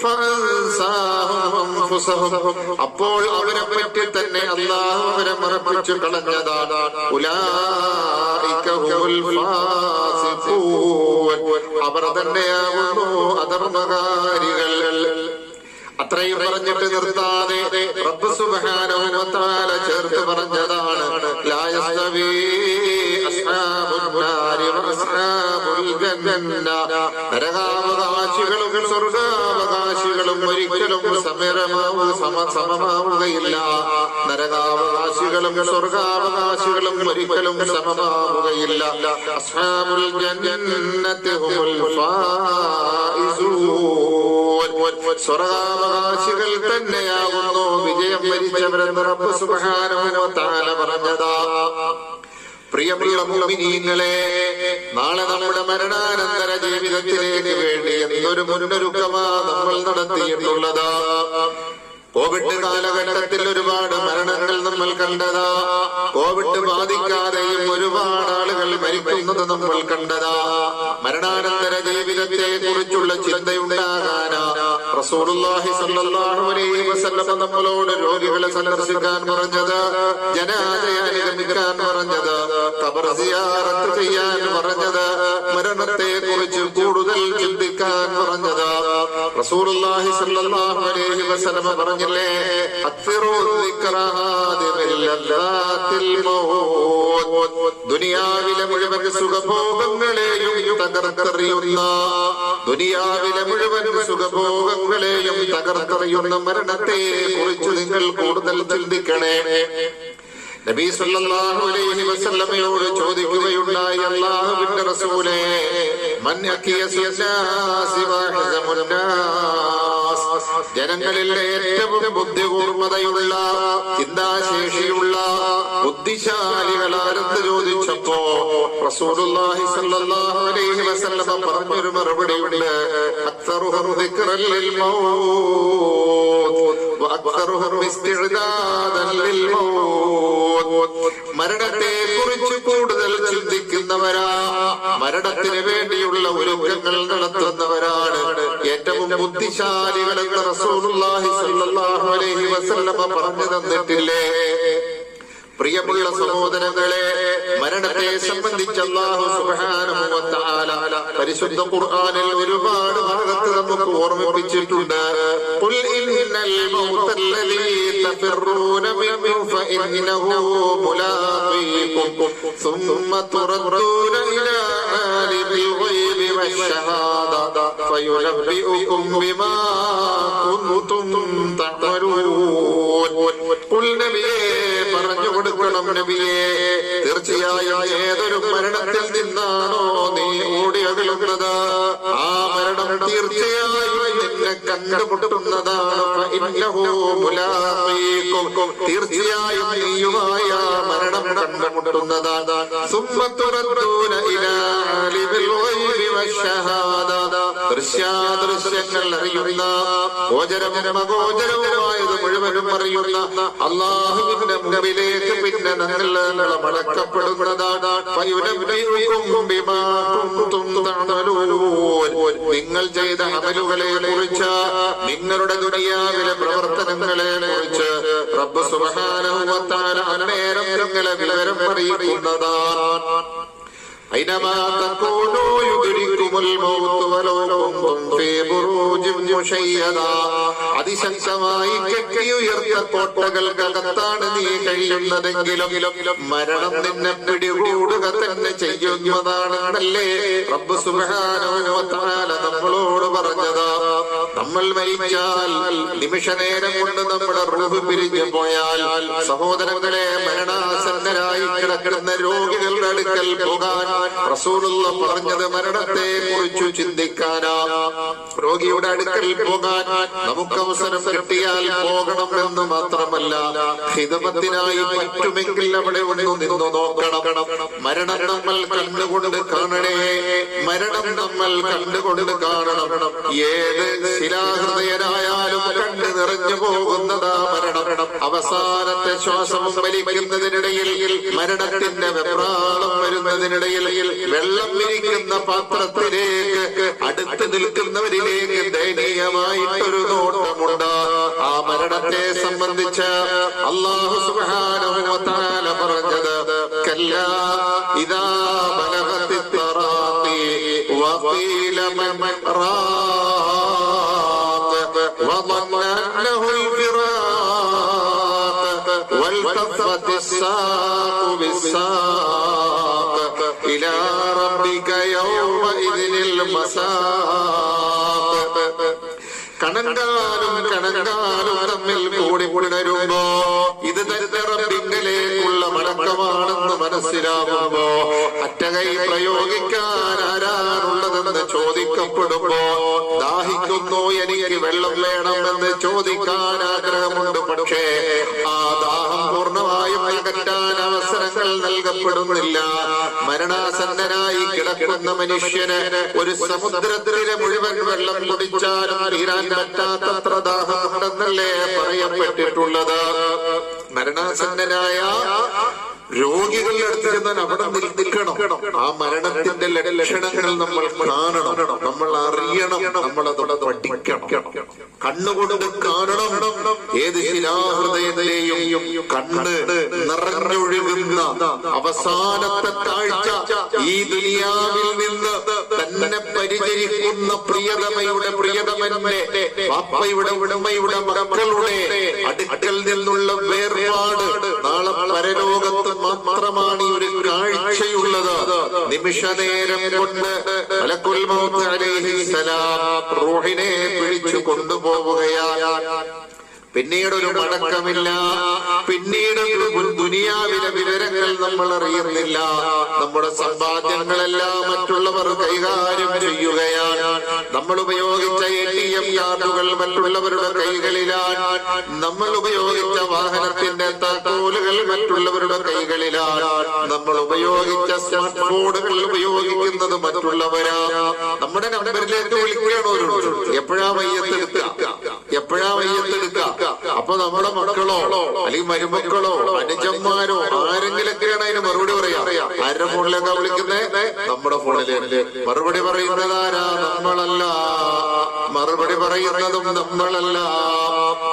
ഫഅൻസാഹും അൻഫുസഹും, അപ്പോൾ അവരെ പറ്റി തന്നെ അല്ലാഹു അവരെ മറപ്പിച്ചു കളഞ്ഞതാണ്. ഉലൈക ഹുൽ ഫാസിഖൂൻ, അവർ തന്നെയാകുന്നു അധർമ്മകാരികൾ. അത്രയും പറഞ്ഞിട്ട് നിർത്താതെ റബ്ബ് സുബ്ഹാനഹു വ തആല ചേർത്ത് പറഞ്ഞതാണ്, ലാ യസ്തവീ അസ്ഹാബുൻ നാരി വ അസ്ഹാബുൽ ജന്ന, നരകാവകാശികളും സ്വർഗാവകാശികളും ഒരിക്കലും സമമാവുകയില്ല. നരകാവകാശികളും സ്വർഗാവകാശികളും ഒരിക്കലും സമമാവുകയില്ല. അസ്ഹാബുൽ ജന്നത്തി ഹുമുൽ ഫായിസൂൻ, സ്വർഗാവകാശികൾ തന്നെയാകുന്നു വിജയം വരിച്ചവരെന്ന് റബ്ബ് സുബ്ഹാനഹു വ തആല പറഞ്ഞതാ. പ്രിയമുള്ള മുഅ്മിനീങ്ങളെ, നാളെ നമ്മുടെ മരണാനന്തര ജീവിതത്തിലേക്ക് വേണ്ടി എന്തൊരു മുന്നൊരുക്കമാ നമ്മൾ നടത്തിയിട്ടുള്ളതാ. കോവിഡ് കാലഘട്ടത്തിൽ ഒരുപാട് മരണങ്ങൾ നമ്മൾ കണ്ടതാ. കോവിഡ് ബാധിക്കാതെയും ഒരുപാട് ആളുകൾ മരിക്കുന്നത് നമ്മൾ കണ്ടതാ. മരണാനന്തര ജീവിതത്തെ കുറിച്ചുള്ള ചിന്തയുണ്ടാകാനാ റസൂലുള്ളാഹി സ്വല്ലല്ലാഹു അലൈഹി വസല്ലം നമ്മളോട് രോഗികളെ സന്ദർശിക്കാൻ പറഞ്ഞത്, ജനാസയെ അനുഗമിക്കാൻ പറഞ്ഞത്, ഖബർ സിയാറത്ത് ചെയ്യാൻ പറഞ്ഞത്, മരണത്തെ കുറിച്ച് കൂടുതൽ ചിന്തിക്കാൻ പറഞ്ഞത്. റസൂലുള്ളാഹി സ്വല്ലല്ലാഹു അലൈഹി വസല്ലം പറഞ്ഞില്ലേ, അക്സിറൂ ദിക്റ ഹാദിമിൽ ലദ്ദാത്തിൽ മൗത്, ദുനിയാവിലെ മുഴുവൻ സുഖഭോഗങ്ങളെയും തകർത്തെറിയുന്ന, ദുനിയാവിലെ മുഴുവൻ സുഖഭോഗങ്ങളെയും തകർത്തെറിയുന്ന മരണത്തെ കുറിച്ച് നിങ്ങൾ കൂടുതൽ ചിന്തിക്കണേ. നബി സല്ലല്ലാഹു അലൈഹി വസല്ലമയോട് ചോദിക്കുകയുണ്ടായി, അല്ലാഹുവിന്റെ റസൂലേ, മൻ അകിയസുന്നാസി വഹസമുന്നാസ്, ജനങ്ങളിലെ ഏറ്റവും ബുദ്ധികൂർമ്മതയുള്ള, ചിന്താശേഷിയുള്ള ബുദ്ധിശാലികളാരെന്ന് ചോദിച്ചപ്പോ റസൂലുള്ളാഹി സ്വല്ലല്ലാഹു അലൈഹി വസല്ലം പറഞ്ഞൊരു മറുപടിയുണ്ട്, അക്സറുഹും ദിക്റൻ ലിൽ മൗത് വഅക്സറുഹും ഇസ്തിഅദാദൻ ലിൽ മൗത്. മരണത്തെ കുറിച്ച് കൂടുതൽ ചിന്തിക്കുന്നവരാ, മരണത്തിന് വേണ്ടിയുള്ള ഒരുക്കങ്ങൾ നടത്തുന്നവരാണ് ഏറ്റവും ബുദ്ധിശാലികളെന്ന് റസൂലുള്ളാഹി സ്വല്ലല്ലാഹു അലൈഹി വസല്ലം പറഞ്ഞു തന്നിട്ടില്ലേ? പ്രിയമുള്ള സഹോദരങ്ങളെ, മരണത്തെ സംബന്ധിച്ച് അല്ലാഹു സുബ്ഹാനഹു വ തആല പരിശുദ്ധ ഖുർആനിൽ ഒരുപാട് ഭാഗത്ത് നമുക്ക് ഓർമ്മിപ്പിച്ചിട്ടുണ്ട്. ഖുൽ ഇന്നൽ മൗതല്ലദീ തഫിറൂന മിൻഹു ഫഇന്നഹു മുലാഖീകും സുമ്മ തുറദ്ദൂന ഇലാ ആലിമിൽ ഗൈബി വശഹാദ ഫയുനബ്ബിഉകും ബിമാ കുൻതും തഅമലൂൻ. ഖുൽ നബിയേ, പറഞ്ഞു കൊടുക്കണം നബിയേ, തീർച്ചയായും ഏതൊരു മരണത്തിൽ നിന്നാണോ നീ ഓടി അകലുന്നത്, ആ മരണം തീർച്ചയായും നിന്നെ കണ്ടുമുട്ടുന്നതാണ്. തീർച്ചയായും നീയുമായ മരണം കണ്ടുമുട്ടുന്നതാണ്. സുമ്മത്തുറദ്ദൂന ഇലാ ആലിമിൽ ഗൈബി വശഹാദ, ദൃശ്യാദൃശ്യങ്ങൾ അറിയുന്ന, ഗോചരവും അഗോചരവുമായത് മുഴുവനും അറിയുന്ന അല്ലാഹുവിന്റെ മുമ്പിലേക്ക് പിന്നെ നിങ്ങൾ മടക്കപ്പെടുന്നതാണ്. നിങ്ങൾ ചെയ്ത അമലുകളെ കുറിച്ച്, നിങ്ങളുടെ ദുനിയാവിലെ പ്രവർത്തനങ്ങളെ കുറിച്ച് റബ്ബ് സുബ്ഹാനഹു വ തആല അന്നേരം നിങ്ങളെ വിവരം അറിയിക്കുന്നതാണ്. ഐനമാ തകൂനൂ യുദ്രികുമുൽ മൗത്ത് വലൗ കുൻതും ഫീ ബുറൂജിൻ മുശയ്യദാ. അതിശക്തമായി കെട്ടിയുയർത്ത കോട്ടകൾക്കകത്താണ് നീ കഴിയുന്നതെങ്കിലും മരണം നിന്നെ പിടികൂടുക തന്നെ ചെയ്യുന്നതാണെന്നല്ലേ റബ്ബ് സുബ്ഹാനഹു വ തആല നമ്മളോട് പറഞ്ഞത്. നമ്മൾ മരിച്ചാൽ നിമിഷ നേരം കൊണ്ട് നമ്മുടെ റൂഹ് പിരിഞ്ഞു പോയാൽ സഹോദരങ്ങളെ, മരണാസന്നരായി കിടക്കുന്ന രോഗികളുടെ അടുക്കൽ പോകാൻ റസൂലുള്ളാഹി പറഞ്ഞത് മരണത്തെ കുറിച്ച് ചിന്തിക്കാനാ. രോഗിയുടെ അടുക്കൽ പോകാൻ നമുക്ക് അവസരം കിട്ടിയാൽ പോകണമെന്ന് മാത്രമല്ല, ഹിദമത്തിനായി പറ്റുമെങ്കിൽ അവിടെ ഒന്ന് നിന്നു നോക്കണം. മരണം നമ്മൾ കണ്ടുകൊണ്ട് കാണണേ, മരണം നമ്മൾ കണ്ടുകൊണ്ട് കാണണം. ഏത് ശിലാഹൃദയനായാലും കണ്ടു നിറഞ്ഞു പോകുന്നതാ മരണം. അവസാനത്തെ ശ്വാസം വലിക്കുന്നതിനിടയിൽ, മരണത്തിന്റെ വെപ്രാളം വരുന്നതിനിടയിൽ വെള്ളം ഇരിക്കുന്ന പാത്രത്തിലേക്ക് അടുത്ത് നിൽക്കുന്നവരിലേക്ക് ദയനീയമായിട്ടൊരു നോട്ടമുണ്ട്. ആ മരണത്തെ സംബന്ധിച്ച് അല്ലാഹു സുബ്ഹാനഹു വ തആല പറഞ്ഞത്, കല്ലാ ഇദാ ബലഗത്തി തറാഖി വഖീല മൻ റാഖ വظن أنه الفراق والتفت الساق بالساق إلى ربك يومئذ المساق. കണങ്കാലും കണങ്കാലും തമ്മിൽ കൂടി പുണരുമ്പോ ഇത് തന്നെ റബ്ബിങ്കലേക്കുള്ള മടക്കമാണെന്ന് മനസ്സിലാകുമ്പോ, അറ്റകൈ പ്രയോഗിക്കാൻ ആരാണുള്ളതെന്ന് ചോദിക്കപ്പെടുമ്പോ, ദാഹിക്കുന്നു എനിക്ക് വെള്ളം വേണമെന്ന് ചോദിക്കാൻ ആഗ്രഹമുണ്ട്. പക്ഷേ ആ ദാഹം പൂർണ്ണമായും അകറ്റാൻ അവസരങ്ങൾ നൽകപ്പെടുന്നില്ല. മരണാസന്നനായി കിടക്കുന്ന മനുഷ്യന് ഒരു സമുദ്രത്തിലെ മുഴുവൻ വെള്ളം കുടിച്ചാലും തീരാൻ പറ്റാത്തത്ര ദാഹമുണ്ടെന്നല്ലേ പറയപ്പെട്ടിട്ടുള്ളത്. മരണാസന്നനായ രോഗികളുടെ അടുത്ത് ചെന്നാൽ അവിടെ നിൽക്കണം. ആ മരണത്തിന്റെ ലക്ഷണങ്ങൾ നമ്മൾ കാണണം, നമ്മൾ അറിയണം, നമ്മളതോടെ പഠിക്കണം, കണ്ണുകൊണ്ട് കാണണം. ഏത് ശിലാഹൃദയത്തെയും കണ്ണ് നിറഞ്ഞൊഴുകുന്ന അവസാനത്തെ കാഴ്ച ഈ ദുനിയാവിൽ നിന്ന് തന്നെ പരിചരിക്കുന്ന പ്രിയതമന്റെ പാപ്പയുടെ ഉടമയുടെ മക്കളുടെ അടുക്കൽ നിന്നുള്ള വേർപാട് നാളെ പരലോകത്ത് മാത്രമാണ് ഈ ഒരു കാഴ്ചയുള്ളത്. നിമിഷനേരം കൊണ്ട് മലക്കുൽ മൗത്ത് അലൈഹിസ്സലാം റൂഹിനെ പിടിച്ചു കൊണ്ടുപോവുകയാണ്. പിന്നീടൊരു മടക്കമില്ല. പിന്നീട് ദുനിയാവിലെ വിവരങ്ങൾ നമ്മൾ അറിയുന്നില്ല. നമ്മുടെ സമ്പാദ്യങ്ങളെല്ലാം മറ്റുള്ളവർ കൈകാര്യം ചെയ്യുകയാണ്. നമ്മൾ ഉപയോഗിച്ച ATM കാർഡുകൾ മറ്റുള്ളവരുടെ കൈകളിലാണ്. നമ്മൾ ഉപയോഗിച്ച വാഹനത്തിന്റെ താക്കോലുകൾ മറ്റുള്ളവരുടെ കൈകളിലാണ്. നമ്മൾ ഉപയോഗിച്ച സ്മാർട്ട് ഫോണുകൾ ഉപയോഗിക്കുന്നത് മറ്റുള്ളവരാണ്. നമ്മുടെ നമ്പറിലേക്ക് വിളിക്കുകയാണോ? എപ്പോഴാ മയ്യത്തെടുക്കുക, എപ്പോഴാ മയ്യത്തെടുക്കുക? അപ്പൊ നമ്മുടെ മക്കളോ അല്ലെങ്കിൽ മരുമക്കളോ അനുജന്മാരോ ആരെങ്കിലൊക്കെയാണ് അതിന് മറുപടി പറയാ. ആരുടെ ഫോണിലേക്കാ വിളിക്കുന്നേ? നമ്മുടെ ഫോണിലേക്ക്. മറുപടി പറയുന്നത് ആരാ? നമ്മളല്ല. മറുപടി പറയുന്നതും നമ്മളല്ല.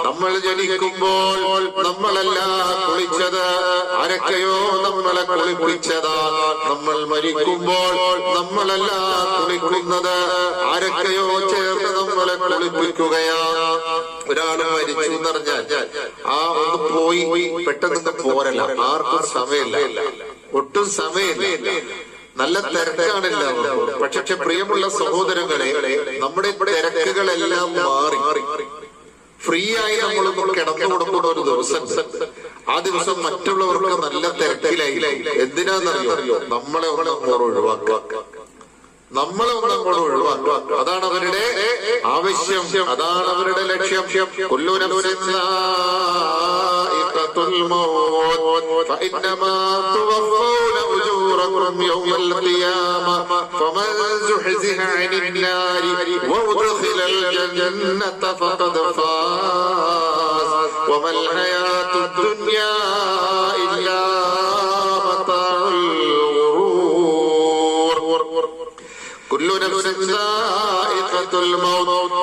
നമ്മൾ ജനിക്കുമ്പോൾ നമ്മളല്ല കുളിച്ചത്, ആരൊക്കെയോ നമ്മളെ കുളിപ്പിച്ചതാ. നമ്മൾ മരിക്കുമ്പോൾ നമ്മളല്ല കുളിക്കുന്നത്, ആരൊക്കെയോ ചേർന്ന് നമ്മളെ കുളിപ്പിക്കുകയാ. ഒരാൾ മരിച്ചു എന്നറിഞ്ഞാൽ ആ ഒന്ന് പോയി പെട്ടെന്ന് പോരല്ല. ആർക്കും സമയമില്ല, ഒട്ടും സമയമില്ല. നല്ല തിരക്കാണില്ല. പക്ഷെ പ്രിയമുള്ള സഹോദരങ്ങളെ, നമ്മുടെ തിരക്കുകളെല്ലാം മാറി ഫ്രീ ആയി നമ്മളൊന്ന് കിടന്നു കൊടുക്കുന്ന ഒരു ദിവസം. ആ ദിവസം മറ്റുള്ളവർക്ക് നല്ല തിരക്കിലായി. എന്തിനാന്നറിയോ? നമ്മളെ ഒന്നങ്ങോട്ട് ഒഴിവാക്കുക, നമ്മളെ ഒന്നങ്ങോട്ട് ഒഴിവാക്കുക. അതാണ് അവരുടെ ആവശ്യം, അതാണ് അവരുടെ ലക്ഷ്യം. കുല്ലു നഫ്സിൻ ദാഇഖത്തുൽ മൗത്ത് ഫഇന്നമാ തുവഫൂന ഉജൂറകും യൗമൽ ഖിയാമ ഫമൻ സുഹ്സിഹ അനിൻ നാരി വഉദ്ഖിലൽ ജന്നത ഫഖദ് ഫാസ് വമൽ ഹയാത്തുദ് ദുനിയാ ഇല്ലാ മതാഉൽ ഗുറൂർ. കുല്ലു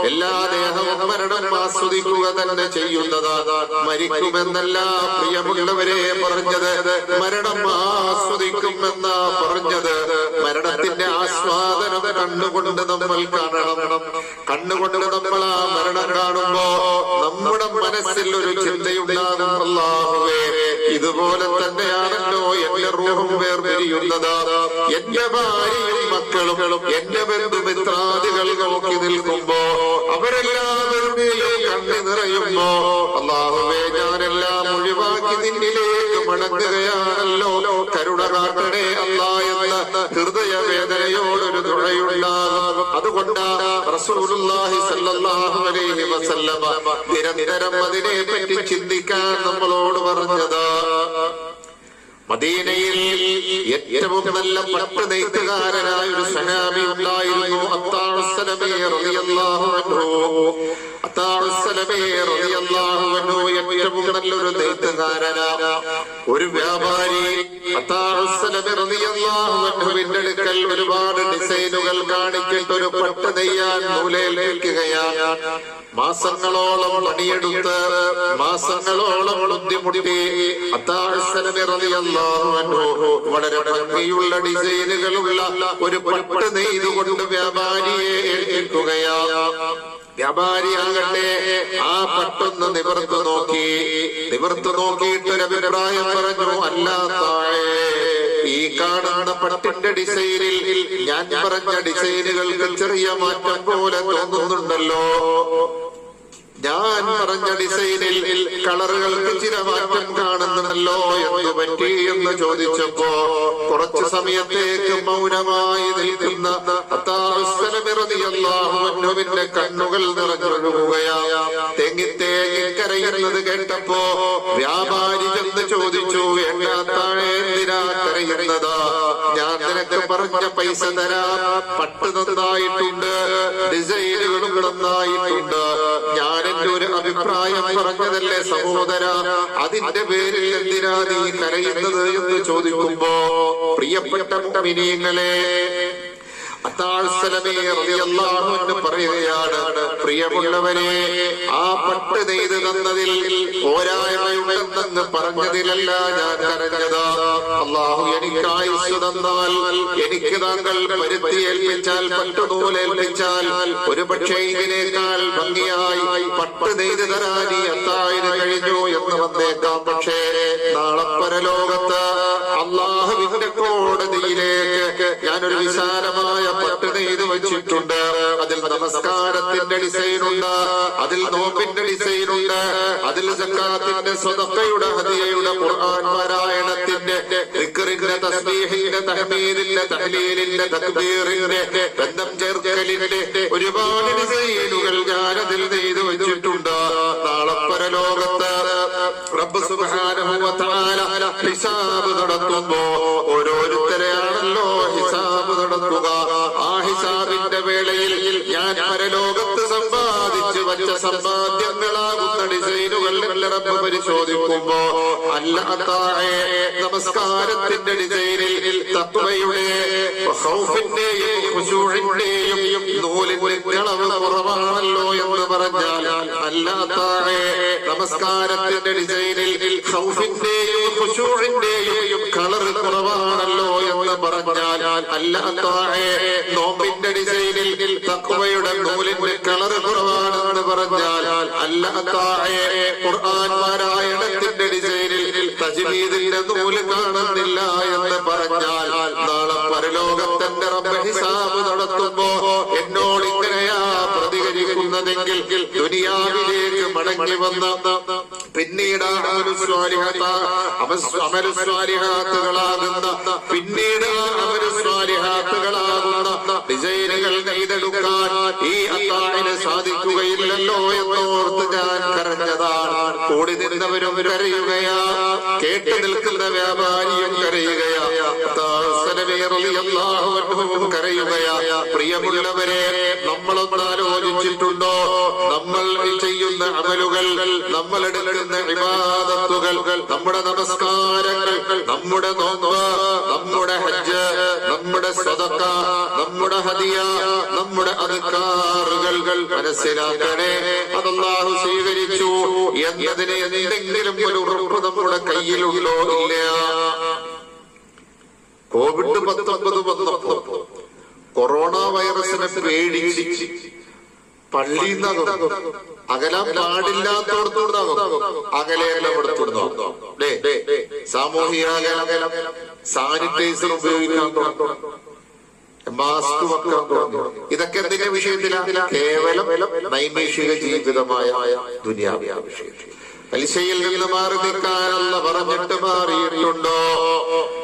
എല്ലാ ദേഹവും മരണം ആസ്വദിക്കുക തന്നെ ചെയ്യുന്നത്. മരിക്കുമെന്നല്ല പ്രിയമുള്ളവരെ പറഞ്ഞത്, മരണം ആസ്വദിക്കുമെന്ന പറഞ്ഞത്. മരണത്തിന്റെ ആസ്വാദനം കണ്ണുകൊണ്ട് നമ്മൾ കാണണം. കണ്ണുകൊണ്ട് നമ്മൾ ആ മരണം കാണുമ്പോ നമ്മുടെ മനസ്സിൽ ഒരു ചിന്തയുണ്ടാകും, അല്ലാഹുവേ ഇതുപോലെ തന്നെയാണല്ലോ എന്റെ റൂഹും വേർപിരിയുന്നത്. എന്റെ ഭാര്യയും മക്കളും എന്റെ ബന്ധുമിത്രാദികൾ നോക്കി നിൽക്കുമ്പോ അവരെല്ലാവരുടെയും കണ്ണു നിറയുമ്പോ അല്ലാഹുവേ ഞാനെല്ലാം ഒഴിവാക്കി നിന്നിലേക്ക് മടങ്ങുകയാണല്ലോ, കരുണ കാട്ടണേ അല്ലാ എന്ന ഹൃദയവേദനയോടൊരു ദുആയുണ്ടാകും. അതുകൊണ്ടാണ് റസൂലുള്ളാഹി സ്വല്ലല്ലാഹു അലൈഹി വസല്ലമ നിരന്തരം അതിനെ പറ്റി ചിന്തിക്കാൻ നമ്മളോട് പറഞ്ഞത്. മദീനയിൽ ഏറ്റവും നല്ല പട്ട് നെയ്ത്തുകാരനായ ഒരു സഹാബി ഉണ്ടായിരുന്നു, അത്താഉസ്സലമി റളിയല്ലാഹു അൻഹു. അത്താഉസ്സലമി റളിയല്ലാഹു അൻഹു ഏറ്റവും നല്ലൊരു നെയ്ത്തുകാരനാണ്, ഒരു വ്യാപാരി. അത്താഉസ്സലമി റളിയല്ലാഹു അൻഹുവിന്റെ അടുക്കൽ ഒരുപാട് ഡിസൈനുകൾ കാണിച്ചിട്ട് ഒരു പട്ട് നെയ്യാൻ നൂലേൽപ്പിക്കുകയാണ്. മാസങ്ങളോളം പണിയെടുത്ത് മാസങ്ങളോളം ബുദ്ധിമുട്ടി അത്താഉസ്സലമി റളിയല്ലാഹു അൻഹു വളരെ ഭംഗിയുള്ള ഡിസൈനുകളുള്ള ഒരു പട്ട് നെയ്തുകൊണ്ട് വ്യാപാരിയെ ഏൽപ്പിക്കുകയാണ്. വ്യാപാരിയാകട്ടെ ആ പട്ടൊന്ന് നിവർത്ത് നോക്കിയിട്ട് ഒരു അഭിപ്രായം പറഞ്ഞു, അല്ലാത്താഴെ ഈ കാണുന്ന പട്ടിന്റെ ഡിസൈനിൽ ഞാൻ പറഞ്ഞ ഡിസൈനുകൾക്ക് ചെറിയ മാറ്റം പോലെ തോന്നുന്നുണ്ടല്ലോ. ഞാൻ പറഞ്ഞ ഡിസൈനിൽ കളറുകൾക്ക് ചില മാറ്റം കാണുന്നുണ്ടല്ലോ, എന്തു പറ്റി എന്ന് ചോദിച്ചപ്പോ കുറച്ചു സമയത്തേക്ക് മൗനമായി നിൽക്കുന്ന അത്താഉസ്സലമി റളിയല്ലാഹു അൻഹുവിന്റെ കണ്ണുകൾ നിറഞ്ഞൊഴുകുകയാണ്. തേങ്ങി കരയുന്നത് കേട്ടപ്പോ വ്യാപാരി ചെന്ന് ചോദിച്ചു, വേണ്ടാത്താഴെ എന്തിനാ കരയുന്നത്? ഞാൻ നിനക്ക് പറഞ്ഞ പൈസ തരാം, പട്ട് നന്നായിട്ടുണ്ട്, ഡിസൈനുകളും നന്നായിട്ടുണ്ട്. ഞാൻ എന്റെ ഒരു അഭിപ്രായം പറഞ്ഞതല്ലേ സഹോദര, അതിന്റെ പേരിൽ എന്തിനാ നീ കരയുന്നത് എന്ന് ചോദിക്കുമ്പോ പ്രിയപ്പെട്ട മുഅ്മിനീങ്ങളെ അത്താഉസ്സലമി റളിയല്ലാഹു അൻഹു പറയുകയാണ്, പ്രിയമുള്ളവരെ ആ പട്ട് നെയ്ത് തന്നതിൽ പോരായ്മയുണ്ടെന്ന് പറഞ്ഞതിലല്ല ഞാൻ കരഞ്ഞത്. അല്ലാഹു എനിക്ക് ആയുസ് തന്നാൽ, എനിക്ക് താങ്കൾ പരുത്തി ഏൽപ്പിച്ചാൽ, പട്ടുനൂലേൽപ്പിച്ചാൽ ഒരു പക്ഷേ ഇതിനേക്കാൾ ഭംഗിയായി പട്ട് നെയ്ത് തരാൻ ഈ അത്താഴിന് കഴിഞ്ഞു എന്ന് വന്നേക്കാം. പക്ഷേ നാളെ പരലോകത്ത് അല്ലാഹുവിന്റെ കോടതിയിലേക്ക് ഞാനൊരു വിശാലമായ പട്ട് നെയ്ത് വെച്ചിട്ടുണ്ട്. അതിൽ നമസ്കാരത്തിന്റെ ഡിസൈനുണ്ട്, അതിൽ നോമ്പിന്റെ ഡിസൈനുണ്ട്, അതിൽ സക്കാത്തിന്റെ സ്വതക്കയുടെ ഹദിയയുടെ ഖുർആൻ പാരായണത്തിന്റെ ദിക്റിന്റെ തസ്ബീഹിന്റെ തഹ്മീദിന്റെ തഹ്ലീലിന്റെ തക്ബീറിന്റെ ബന്ധം ചേർക്കലിന്റെ ഒരുപാട് ഡിസൈനുകൾ ഞാൻ അതിൽ നെയ്ത് വെച്ചിട്ടുണ്ട്. നാളെ പരലോകത്ത് റബ്ബ് സുബ്ഹാനഹു വ തആല ഹിസാബ് നടത്തുമ്പോ ഓരോരുത്തരെയാണല്ലോ ഹിസാബ് നടത്തുക. ആ ഹിസാബിന്റെ വേളയിൽ ഞാൻ പരലോകത്ത് സമ്പാദിച്ചു വച്ച സമ്പാദ്യങ്ങളാകുന്ന ഡിസൈനുകൾ റബ്ബ് പരിശോധിക്കുമ്പോ അല്ലാത്താഴെ നമസ്കാരത്തിന്റെ ഡിസൈനിൽ തഖ്വയുടെ ഖൗഫിന്റെയും ഖുശൂഇന്റെയും നൂലിന്റെ അളവ് കുറവാണല്ലോ എന്ന് പറഞ്ഞാൽ, അല്ലാത്താഴെ നമസ്കാരത്തിന്റെ ഡിസൈനിൽ ഖൗഫിന്റെയും ഖുശൂഇന്റെയും കളർ കുറവാണല്ലോ എന്ന് പറഞ്ഞാൽ, അല്ലാത്താഴെ നോമ്പിന്റെ ഡിസൈനിൽ തഖ്വയുടെ നൂലിന്റെ കളർ കുറവാണെന്ന് പറഞ്ഞാൽ, അല്ലാത്താഴെ ഖുർആൻ പാരായണത്തിന്റെ ഡിസൈനിൽ തജ്വീദിന്റെ നൂല് കാണുന്നില്ല എന്ന് പറഞ്ഞാൽ, നാളെ പരലോകത്തിന്റെ റബ്ബ് ഹിസാബ് നടത്തുമ്പോ എന്നോട് ഇങ്ങനെയാ പ്രതികരിക്കുന്നതെങ്കിൽ ദുനിയാവിലേക്ക് മടങ്ങി വന്ന പിന്നീട് സ്വാലിഹാത്തുകളാകുന്ന ഡിസൈനുകൾ നെയ്തെടുക്കാൻ ഈ അത്താഴിന് സാധിക്കുകയില്ലല്ലോ എന്നോർത്ത് ഞാൻ കരഞ്ഞതാണ്. കൂടി നിന്നവരും കരയുകയാ, കേട്ടു നിൽക്കുന്ന വ്യാപാരിയും കരയുകയാ. അത്താഉസ്സലമി സലമി റളിയല്ലാഹു അൻഹു കരയുകയാ. പ്രിയമുള്ളവരെ, നമ്മളൊന്ന് ആലോചിച്ചിട്ടുണ്ടോ? നമ്മൾ ചെയ്യുന്ന അമലുകൾ, നമ്മൾ എടുക്കുന്ന ഇബാദത്തുകൾ, നമ്മുടെ നമസ്കാരങ്ങൾ, നമ്മുടെ നോമ്പ്, നമ്മുടെ ഹജ്ജ്, നമ്മുടെ സദഖ, നമ്മുടെ ഹദിയ, നമ്മുടെ അദ്കാറുകൾ മനസ്സിലാക്കണേ. അത് അല്ലാഹു സ്വീകരിച്ചു എന്നതിന് എന്തെങ്കിലും ഒരു ഉറപ്പ് നമ്മുടെ കയ്യിലുണ്ടോ? ഇല്ല. COVID-19 വന്നപ്പോ കൊറോണ വൈറസിനെ പേടിച്ച് പള്ളിയിൽ നിന്നകം അകലാൻ പാടില്ലാത്തോടത്തോടാകും അകലെപ്പെടുത്തുന്നു. സാമൂഹിക അകലം, സാനിറ്റൈസർ ഉപയോഗിക്കാൻ തുടങ്ങും, മാസ്ക് വെക്കാൻ തുടങ്ങും. ഇതൊക്കെ എന്തിന്റെ വിഷയത്തിലാണ്? കേവലം നൈമിഷിക ജീവിതമായ ദുനിയാവിയ വിഷയത്തിൽ. പലിശയിൽ നിന്ന് മാറി നിൽക്കാനല്ല പറഞ്ഞിട്ട് മാറിയിട്ടുണ്ടോ?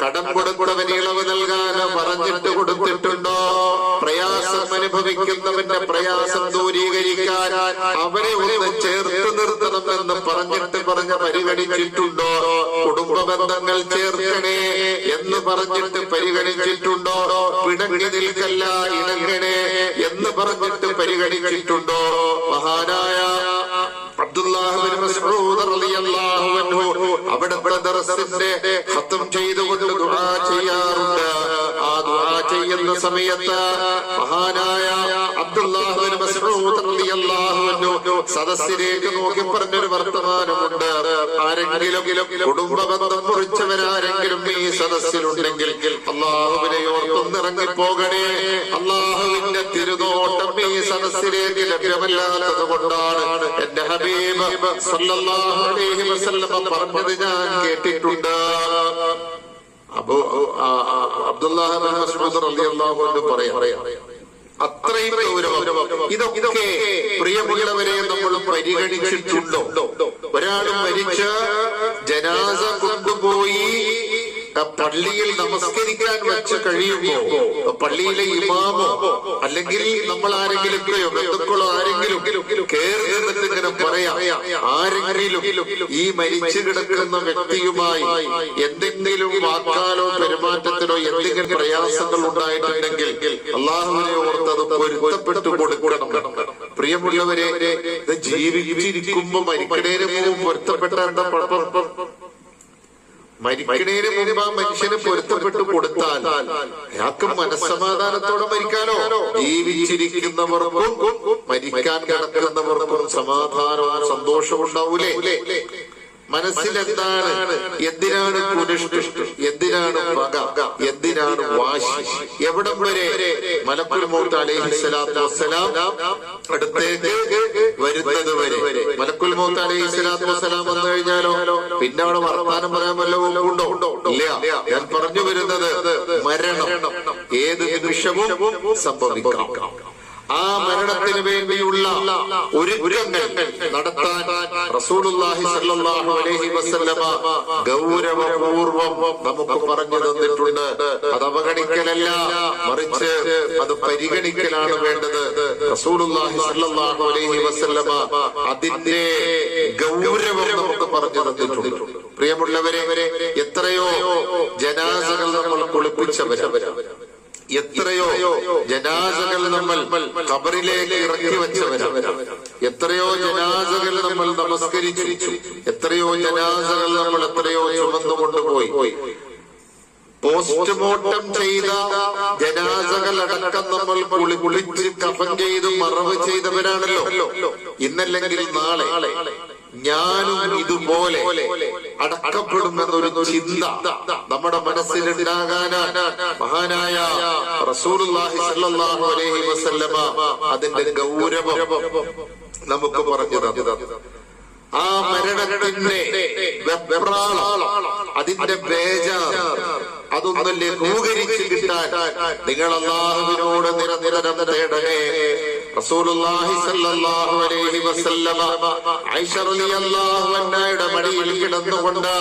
കടം കൊടുത്തവന് ഇളവ് നൽകാൻ പറഞ്ഞിട്ട് കൊടുത്തിട്ടുണ്ടോ? പ്രയാസം അനുഭവിക്കുന്നവന്റെ പ്രയാസം ദൂരീകരിക്കാൻ അവരെ ഒന്ന് ചേർത്ത് നിർത്തണമെന്ന് പറഞ്ഞിട്ട് പരിഗണിച്ചിട്ടുണ്ടോ? കുടുംബ ബന്ധങ്ങൾ ചേർക്കണേ എന്ന് പറഞ്ഞിട്ട് പരിഗണിച്ചിട്ടുണ്ടോ? പിണങ്ങി നിൽക്കല്ല, ഇണങ്ങണേ എന്ന് പറഞ്ഞിട്ട് പരിഗണിച്ചിട്ടുണ്ടോ? മഹാനായ അബ്ദുല്ലാഹ് ബിൻ മസ്ഊദ് റളിയല്ലാഹു അൻഹു അവിടുത്തെ ദർസിന്റെ ഖത്ം ചെയ്തുകൊണ്ട് ദുആ ചെയ്യാറുണ്ട്. ആ ദുആ ചെയ്യുന്ന സമയത്ത് മഹാനായ അബ്ദുല്ലാഹ് ബിൻ മസ്ഊദ് റളിയല്ലാഹു അൻഹു സദസ്സിലേക്ക് നോക്കി പറഞ്ഞൊരു വർത്തമാനമുണ്ട്. ആരെങ്കിലും കുടുംബ ബന്ധം മുറിച്ചവരാരെങ്കിലും ഈ സദസ്സിലുണ്ടെങ്കിൽ അല്ലാഹുവിനെ ഓർത്തൊന്നിറങ്ങി പോകണേ. അല്ലാഹുവിന്റെ തിരുനോട്ടം ഈ സദസ്സിലേക്ക് ലഭ്യമല്ലാത്തത് കൊണ്ടാണ് എന്റെ ഹബീബ് സല്ലല്ലാഹു അലൈഹി വസല്ലം പറഞ്ഞത് ഞാൻ കേട്ടിട്ടുണ്ട്. അപ്പോ അബ്ദുല്ലാഹ് ബിൻ മസ്ഊദ് റളിയല്ലാഹു അൻഹു പറയാം, അത്രയും ഗൗരവം. ഇതൊക്കെ പ്രിയമുള്ളവരെ നമ്മൾ പരിഗണിച്ചിട്ടുണ്ടോ? ഒരാൾ മരിച്ച ജനാസ കൊണ്ടുപോയി പള്ളിയിൽ നമസ്കരിക്കാൻ വെച്ച് കഴിയുമ്പോ പള്ളിയിലെ ഇമാമോ അല്ലെങ്കിൽ നമ്മൾ ആരെങ്കിലുമൊക്കെയോ ബന്ധുക്കളോ ആരെങ്കിലും കേറി നിന്നിട്ട് ഇങ്ങനെ പറയാം, ആരെങ്കിലും ഈ മരിച്ചു കിടക്കുന്ന വ്യക്തിയുമായി എന്തെങ്കിലും വാക്കാലോ പെരുമാറ്റത്തിലോ എന്തെങ്കിലും പ്രയാസങ്ങൾ ഉണ്ടായിട്ടുണ്ടെങ്കിൽ അള്ളാഹുവിനെ ഓർത്തത് പൊരുത്തപ്പെട്ടു കൊടുക്കണം. പ്രിയമുള്ളവരെ, ഇത് ജീവിച്ചിരിക്കുമ്പോ മരിക്കണേന് മുമ്പ് പൊരുത്തപ്പെട്ട മരിക്കണേന് മുമ്പ് ആ മനുഷ്യന് പൊരുത്തപ്പെട്ടു കൊടുത്താൽ അയാൾക്ക് മനസ്സമാധാനത്തോടെ മരിക്കാനോ? ജീവിച്ചിരിക്കുന്നവർക്കും മരിക്കാൻ കിടക്കുന്നവർക്കും സമാധാനവും സന്തോഷവും ഉണ്ടാവൂലേ? മനസ്സിലെന്താണ്? എന്തിനാണ് കുനിഷ്ഠ? എന്തിനാണ് പക? എന്തിനാണ് വാശി? എവിടം വരെ? മലക്കുൽ മൗത്ത് അലൈഹിസ്സലാത്തു വസ്സലാം അടുത്തേക്ക് വരുന്നത് വരെ. മലക്കുൽ മൗത്ത് അലൈഹിസ്സലാത്തു വസ്സലാം വന്നു കഴിഞ്ഞാലോ പിന്നെ അവിടെ വർത്താനം പറയാൻ വല്ലതും ഉണ്ടോ? ഇല്ല. ഞാൻ പറഞ്ഞു വരുന്നത് മരണം ഏത് നിമിഷവും സംഭവിക്കാം. ആ മരണത്തിന് വേണ്ടിയുള്ള ഒരുക്കങ്ങൾ നടത്താൻ റസൂലുള്ളാഹി സ്വല്ലല്ലാഹു അലൈഹി വസല്ലമ ഗൗരവപൂർവം നമുക്ക് പറഞ്ഞു തന്നിട്ടുണ്ട്. അത് അവഗണിക്കലല്ല, മറിച്ച് അത് പരിഗണിക്കലാണ് വേണ്ടത്. റസൂലുള്ളാഹി സ്വല്ലല്ലാഹു അലൈഹി വസല്ലമ അതിന്റെ ഗൗരവം നമുക്ക് പറഞ്ഞു തന്നിട്ടുണ്ട്. പ്രിയമുള്ളവരെ, എത്രയോ ജനാസകൾ നമ്മൾ കുളിപ്പിച്ചവരാണ്, എത്രയോ ജനാസകൾ നമ്മൾ ഖബറിലേക്ക് ഇറക്കി വെച്ചവരാണ്, എത്രയോ ജനാസകൾ നമ്മൾ നമസ്കരിച്ചു, എത്രയോ ജനാസകൾ നമ്മൾ എത്രയോ ചുമന്നുകൊണ്ടുപോയി. പോസ്റ്റ്മോർട്ടം ചെയ്ത ജനാസകളടക്കം നമ്മൾ കുളിച്ച് കഫൻ ചെയ്ത് മറവ് ചെയ്തവരാണല്ലോ. ഇന്നല്ലെങ്കിൽ നാളെ ഞാനും ഇതുപോലെ അടക്കപ്പെടുമെന്നൊരു ചിന്ത നമ്മുടെ മനസ്സിലുണ്ടാകാനാണ് മഹാനായ റസൂലുള്ളാഹി സ്വല്ലല്ലാഹു അലൈഹി വസല്ലമ അതിന്റെ ഗൗരവം നമുക്ക് പറഞ്ഞു തന്നു. ആ മരണത്തിന്റെ വെപ്രാളം, അതിന്റെ ബേജാർ, അതൊന്ന് ലഘൂകരിച്ച് കിട്ടാൻ നിങ്ങൾ അല്ലാഹുവിനോട് നിരന്തരം തേടണേ. റസൂലുള്ളാഹി സ്വല്ലല്ലാഹു അലൈഹി വസല്ലമ ആയിഷ റളിയല്ലാഹു അൻഹയുടെ മടിയിൽ കിടന്നുകൊണ്ട്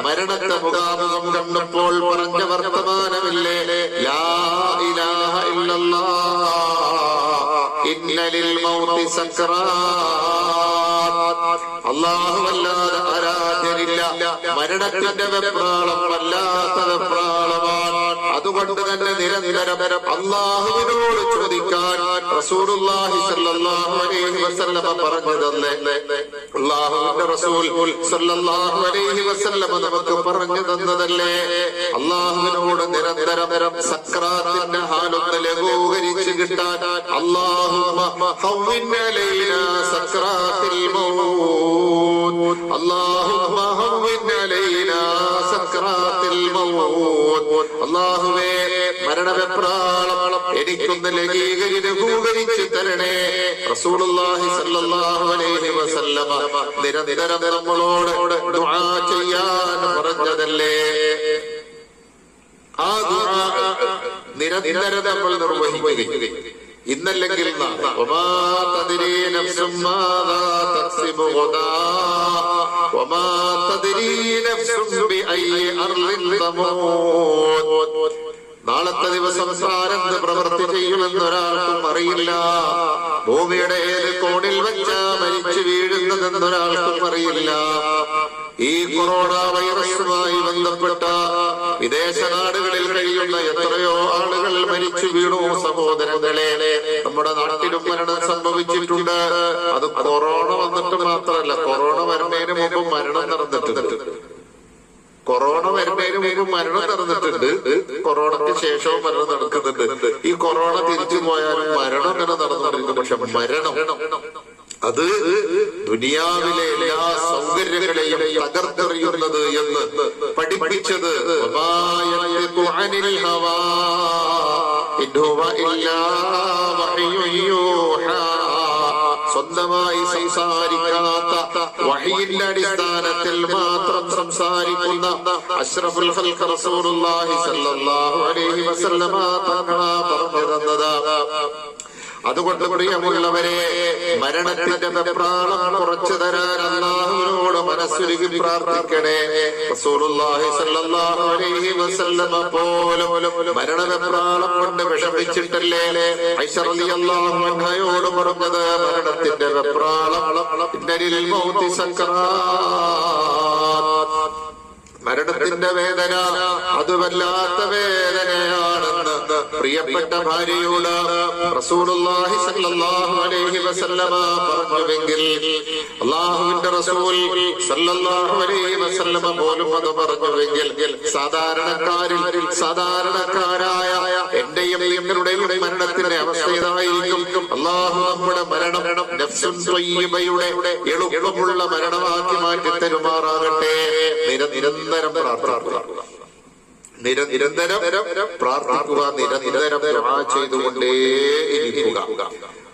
മരണത്തെ മുഖാമുഖം കണ്ടപ്പോൾ പറഞ്ഞ വർത്തമാനമില്ലേ, ലാ ഇലാഹ ഇല്ലല്ലാഹ് ഇന്ന ലിൽ മൗതി സക്രാത്ത്. അല്ലാഹുവല്ലാതെ ആരാധ്യനില്ല. മരണത്തിന്റെ വെപ്രാളം വല്ലാത്ത വെപ്രാളമാണ്. അത് അതുകൊണ്ട് തന്നെ നിരന്തരം അള്ളാഹുവിനോട് ചോദിക്കാൻ റസൂലുള്ളാഹി സ്വല്ലല്ലാഹു അലൈഹി വസല്ലമ പറഞ്ഞതല്ലേ? അള്ളാഹുവിന്റെ റസൂൽ സ്വല്ലല്ലാഹു അലൈഹി വസല്ലമ നമുക്ക് പറഞ്ഞു തന്നതല്ലേ? അള്ളാഹുവിനോട് നിരന്തരം സക്രാത്തിന്റെ ഹാലൊന്ന് ലഘൂകരിച്ച് കിട്ടാൻ അല്ലാഹുമ്മ ഹവ്വിൻ അലൈനാ സക്രാത്തിൽ മൗത്ത്, അല്ലാഹുമ്മ ഹവ്വിൻ അലൈനാ സക്രാത്തിൽ മൗത്ത്. അല്ലാഹുവേ, മരണവെപ്രാളം എനിക്കൊന്ന് ലഘൂകരിച്ച് തരണേ. റസൂലുള്ളാഹി സ്വല്ലല്ലാഹു അലൈഹി വസല്ലമ നിരന്തരം നമ്മളോട് ദുആ ചെയ്യാൻ പറഞ്ഞതല്ലേ? ആ ദുആ നിരന്തരം നമ്മൾ നിർവഹിക്കുകയും ഇന്നല്ലെങ്കിൽ വമാ തദ്രീ നഫ്സും മാദാ തക്സിബു ഗദാ വമാ തദ്രീ നഫ്സും ബിഅയ്യി അർളിൻ തമൂത്. നാളത്തെ ദിവസം ആരെന്ത് പ്രവൃത്തി ചെയ്യുമെന്നൊരാൾക്കും അറിയില്ല. ഭൂമിയുടെ ഏത് കോണിൽ വെച്ചാ മരിച്ചു വീഴുന്നതെന്നൊരാൾക്കും അറിയില്ല. ഈ കൊറോണ വൈറസുമായി ബന്ധപ്പെട്ട വിദേശ നാടുകളിൽ കഴിയുന്ന എത്രയോ ആളുകൾ മരിച്ചു വീണു. സഹോദരങ്ങളെ, നമ്മുടെ നാട്ടിലും മരണം സംഭവിച്ചിട്ടുണ്ട്. അത് കൊറോണ വന്നിട്ട് മാത്രമല്ല, കൊറോണ വരുന്നതിന് മുമ്പ് മരണം നടന്നിട്ടുണ്ട്. കൊറോണ വരുന്നതിന് മുമ്പ് മരണം നടന്നിട്ടുണ്ട്. കൊറോണയ്ക്ക് ശേഷവും മരണം നടക്കുന്നുണ്ട്. ഈ കൊറോണ തിരിച്ചു പോയാലും മരണം ഇങ്ങനെ നടന്നുകൊണ്ടിരിക്കും. പക്ഷെ മരണം അത് ദുനിയാവിലെ എല്ലാ സൗകര്യങ്ങളെയും തകർത്തെറിയുന്നത് എന്ന് പഠിപ്പിച്ചത് സ്വന്തമായി സംസാരിക്കാത്ത വഹയിന്റെ അടിസ്ഥാനത്തിൽ മാത്രം സംസാരിക്കുന്ന അഷ്റഫുൽ ഖൽഖ് റസൂലുള്ളാഹി സ്വല്ലല്ലാഹു അലൈഹി വസല്ലമ തങ്ങളാ പറഞ്ഞു തന്നതാ. അതുകൊണ്ട് പ്രിയമുള്ളവരെ, മരണത്തിന്റെ വെപ്രാളം കുറച്ചു തരാൻ അല്ലാഹുവിനോട് മനസ്സുരുകി പ്രാർത്ഥിക്കണേ. റസൂലുള്ളാഹി സ്വല്ലല്ലാഹു അലൈഹി വസല്ലമ പോലും മരണവെപ്രാളം കൊണ്ട് വിഷമിച്ചിട്ടല്ലേ ആയിഷ റളിയല്ലാഹു അൻഹയോട് പറഞ്ഞത്? മരണത്തിന്റെ വെപ്രാളം ഇന്നലിൽ മൗതി സക്കറാത്ത്, മരണത്തിന്റെ വേദന അത് വല്ലാത്ത വേദനയാണെന്ന് പ്രിയപ്പെട്ട ഭാര്യയോട് റസൂലുള്ളാഹി സ്വല്ലല്ലാഹു അലൈഹി വസല്ലമ പറഞ്ഞുവെങ്കിൽ അല്ലാഹുവിന്റെ റസൂൽ സ്വല്ലല്ലാഹു അലൈഹി വസല്ലമ പോലും അത് പറഞ്ഞുവെങ്കിൽ സാധാരണക്കാരായ എന്റെയും നിങ്ങളുടെയും മരണത്തിന്റെ അവസ്ഥ ഇതായിരിക്കും. അല്ലാഹു നമ്മുടെ മരണം നഫ്സുൻ ത്വയ്യിബയുടെ എളുപ്പമുള്ള മരണമാക്കി മാറ്റി തരുമാറാകട്ടെ. നിരന്തരം പ്രാർത്ഥിക്കുക, നിരന്തരം ദുആ ചെയ്തുകൊണ്ടേയിരിക്കുക.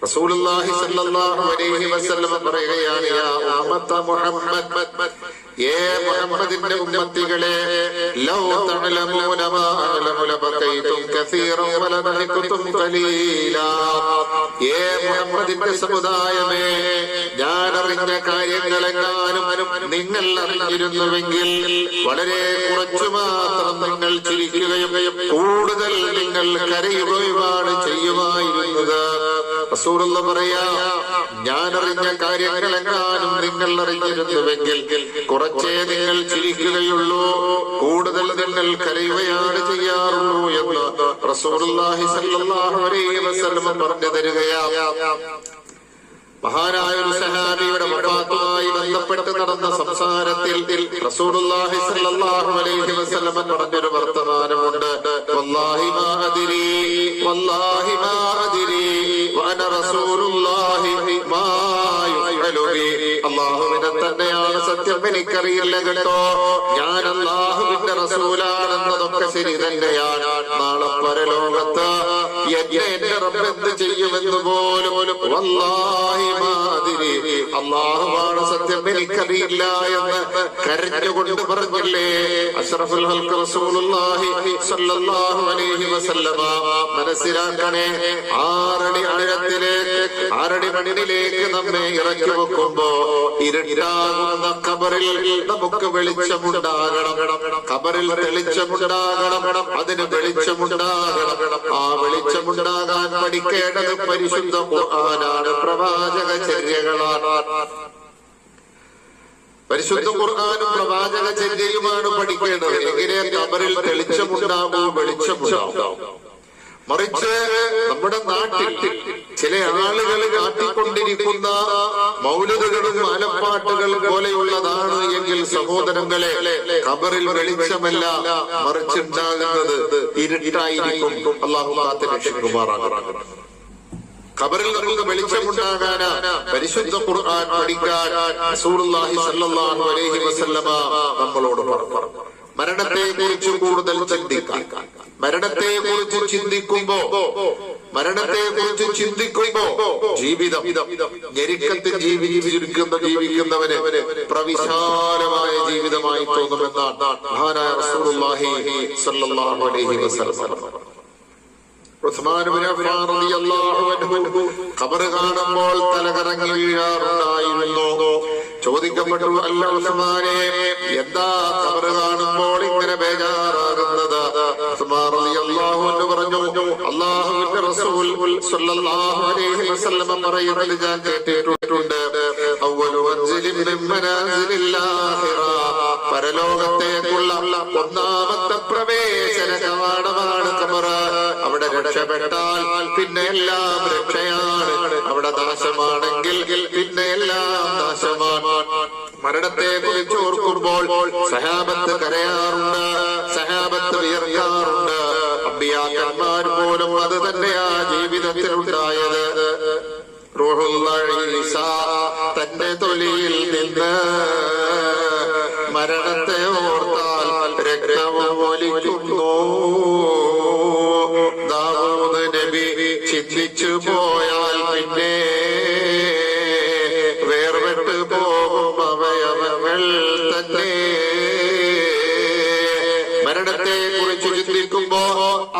റസൂലുള്ളാഹി സ്വല്ലല്ലാഹു അലൈഹി വസല്ലം പറയുകയാണ്, യാ ഉമ്മത്ത മുഹമ്മദ്, മുഹമ്മദിന്റെ ഉമ്മത്തികളെ, ലൗ തഅലമൂന മാ അഅലമു ലബഖൈതും കസീറൻ വലദഹഖതും ഖലീലാ. മുഹമ്മദിന്റെ സമുദായമേ, ഞാൻ അറിഞ്ഞ കാര്യങ്ങളെങ്ങാനും നിങ്ങൾ അറിഞ്ഞിരുന്നുവെങ്കിൽ വളരെ കുറച്ചു മാത്രം നിങ്ങൾ ചിരിക്കുകയും കൂടുതൽ നിങ്ങൾ കരയുകയുമാണ് ചെയ്യുമായിരുന്നത്. റസൂലുള്ള പറയാ, ഞാൻ അറിഞ്ഞ കാര്യങ്ങളെങ്ങാനും നിങ്ങൾ അറിഞ്ഞിരുന്നുവെങ്കിൽ കുറച്ചേ നിങ്ങൾ ചിരിക്കുകയുള്ളൂ, കൂടുതൽ നിങ്ങൾ കരയുകയാണ് ചെയ്യാറുള്ളൂ എന്ന് റസൂലുള്ളാഹി സ്വല്ലല്ലാഹു അലൈഹി വസല്ലം പറഞ്ഞു തരികയാ. മഹാനായ ഒരു സഹാബിയുടെ വഫാത്തുമായി ബന്ധപ്പെട്ട് നടന്ന സംസാരത്തിൽ റസൂലുള്ളാഹി സ്വല്ലല്ലാഹു അലൈഹി വസല്ലം പറഞ്ഞൊരു വർത്തമാനമുണ്ട്. വല്ലാഹി മാ അദ്രി വല്ലാഹി മാ അദ്രി വഅന റസൂലുള്ളാഹി മാ യുഫഅലു ബി. അല്ലാഹുവിനെ തന്നെയാണ് സത്യം, എനിക്കറിയില്ല കേട്ടോ, ഞാൻ അല്ലാഹുവിന്റെ റസൂലാണെന്നതൊക്കെ ശരി തന്നെയാണ്. നാളെ പരലോകത്ത് എന്റെ റബ്ബ് എന്ത് ചെയ്യുമെന്ന് പോലും വല്ലാഹി മാ അദ്രി, അല്ലാഹുവാണ് സത്യം, എനിക്കറിയില്ല എന്ന് കരഞ്ഞുകൊണ്ട് പറഞ്ഞില്ലേ അഷ്റഫുൽ ഖൽഖ് റസൂലുള്ളാഹി സ്വല്ലല്ലാഹു അലൈഹി വസല്ലമ. മനസ്സിലാക്കണേ, 6 അടി ആഴത്തിലേക്ക് 6 അടി മണ്ണിലേക്ക് നമ്മെ ഇറക്കി വെക്കുമ്പോ ഇരുട്ടാകുന്ന ഖബറിൽ നമുക്ക് വെളിച്ചമുണ്ടാകണം. ഖബറിൽ തെളിച്ചമുണ്ടാകണം, അതിന് വെളിച്ചമുണ്ടാകണം. ആ വെളിച്ചമുണ്ടാകാൻ പഠിക്കേണ്ടത് പരിശുദ്ധ ഖുർആനാണ്, പ്രവാചക ചര്യകളാണ്. പരിശുദ്ധ ഖുർആനും പ്രവാചക ചര്യയുമാണ് പഠിക്കേണ്ടത്. എങ്ങനെ ഖബറിൽ തെളിച്ചമുണ്ടാകും, വെളിച്ചമുണ്ടാകും. മറിച്ച് നമ്മുടെ നാട്ടിൽ ചില ആളുകൾ കാട്ടിക്കൊണ്ടിരിക്കുന്ന മൗലിദുകളും മാലപ്പാട്ടുകളും പോലെയുള്ളതാണ് എങ്കിൽ സഹോദരങ്ങളെ, ഖബറിൽ വെളിച്ചമല്ല മറിച്ചുണ്ടാകുന്നത് ഇരുട്ടായിരിക്കും. അല്ലാഹു കാത്ത് രക്ഷിക്കുമാറാകട്ടെ. ഖബറിൽ നമുക്ക് വെളിച്ചമുണ്ടാകാനാ പരിശുദ്ധ ഖുർആൻ പഠിക്കാൻ റസൂലുള്ളാഹി സ്വല്ലല്ലാഹു അലൈഹി വസല്ലമ നമ്മളോട് പറഞ്ഞു. മരണത്തെ കുറിച്ച് കൂടുതൽ ചിന്തിക്കാൻ, മരണത്തെ കുറിച്ച് ചിന്തിക്കുമ്പോ ജീവിതം ഞെരുക്കത്തിൽ ജീവിക്കുന്നവന് പ്രവിശാലമായ ജീവിതമായി തോന്നുമെന്നാണ് മഹാനായ റസൂലുള്ളാഹി സ്വല്ലല്ലാഹു അലൈഹി വസല്ലം. ഉസ്മാൻ ഇബ്നു അഫ്ഫാൻ റളിയല്ലാഹു അൻഹു ഖബർ കാണുമ്പോൾ തലകറങ്ങി വീഴാറുണ്ടായിരുന്നു. ചോദിക്കപ്പെട്ടു, അല്ല ഉസ്മാനെ, എന്താ ഖബർ കാണുമ്പോൾ ഇങ്ങനെ ബേജാറാകുന്നത്? ഉസ്മാൻ റളിയല്ലാഹു അൻഹു പറഞ്ഞു, അല്ലാഹുവിന്റെ റസൂൽ സ്വല്ലല്ലാഹു അലൈഹി വസല്ലം പറയുന്നത് ഞാൻ കേട്ടിട്ടുണ്ട്. അവ്വലു മൻസിലിൻ മിൻ മനാസിലിൽ ആഖിറ, പരലോകത്തേക്കുള്ള ഒന്നാമത്തെ പ്രവേശന കവാടമാണ് ഖബർ. അവിടെ രക്ഷപ്പെട്ടാൽ പിന്നെ എല്ലാം രക്ഷയാണ്, അവിടെ നാശമാണെങ്കിൽ പിന്നെ എല്ലാം നാശമാണ്. മരണത്തെ കുറിച്ച് ഓർക്കുമ്പോൾ സഹാബത്ത് കരയാറുണ്ട്, സഹാബത്ത് വിയർക്കാറുണ്ട്. അമ്പിയാക്കന്മാർ പോലും അത് തന്നെയാ ജീവിതത്തിലുണ്ടായത്. റൂഹുല്ലാഹി ഈസാ തന്റെ തൊലിയിൽ നിന്ന് മരണത്തെ ഓർത്താൽ രക്തവും ഒലിക്കുന്നു. ദാവൂദ് നബി ചിന്തിച്ചു പോയാൽ പിന്നെ വേർപെട്ടു പോകും അവയവങ്ങൾ തന്നെ. മരണത്തെ കുറിച്ച് ചിന്തിക്കുമ്പോ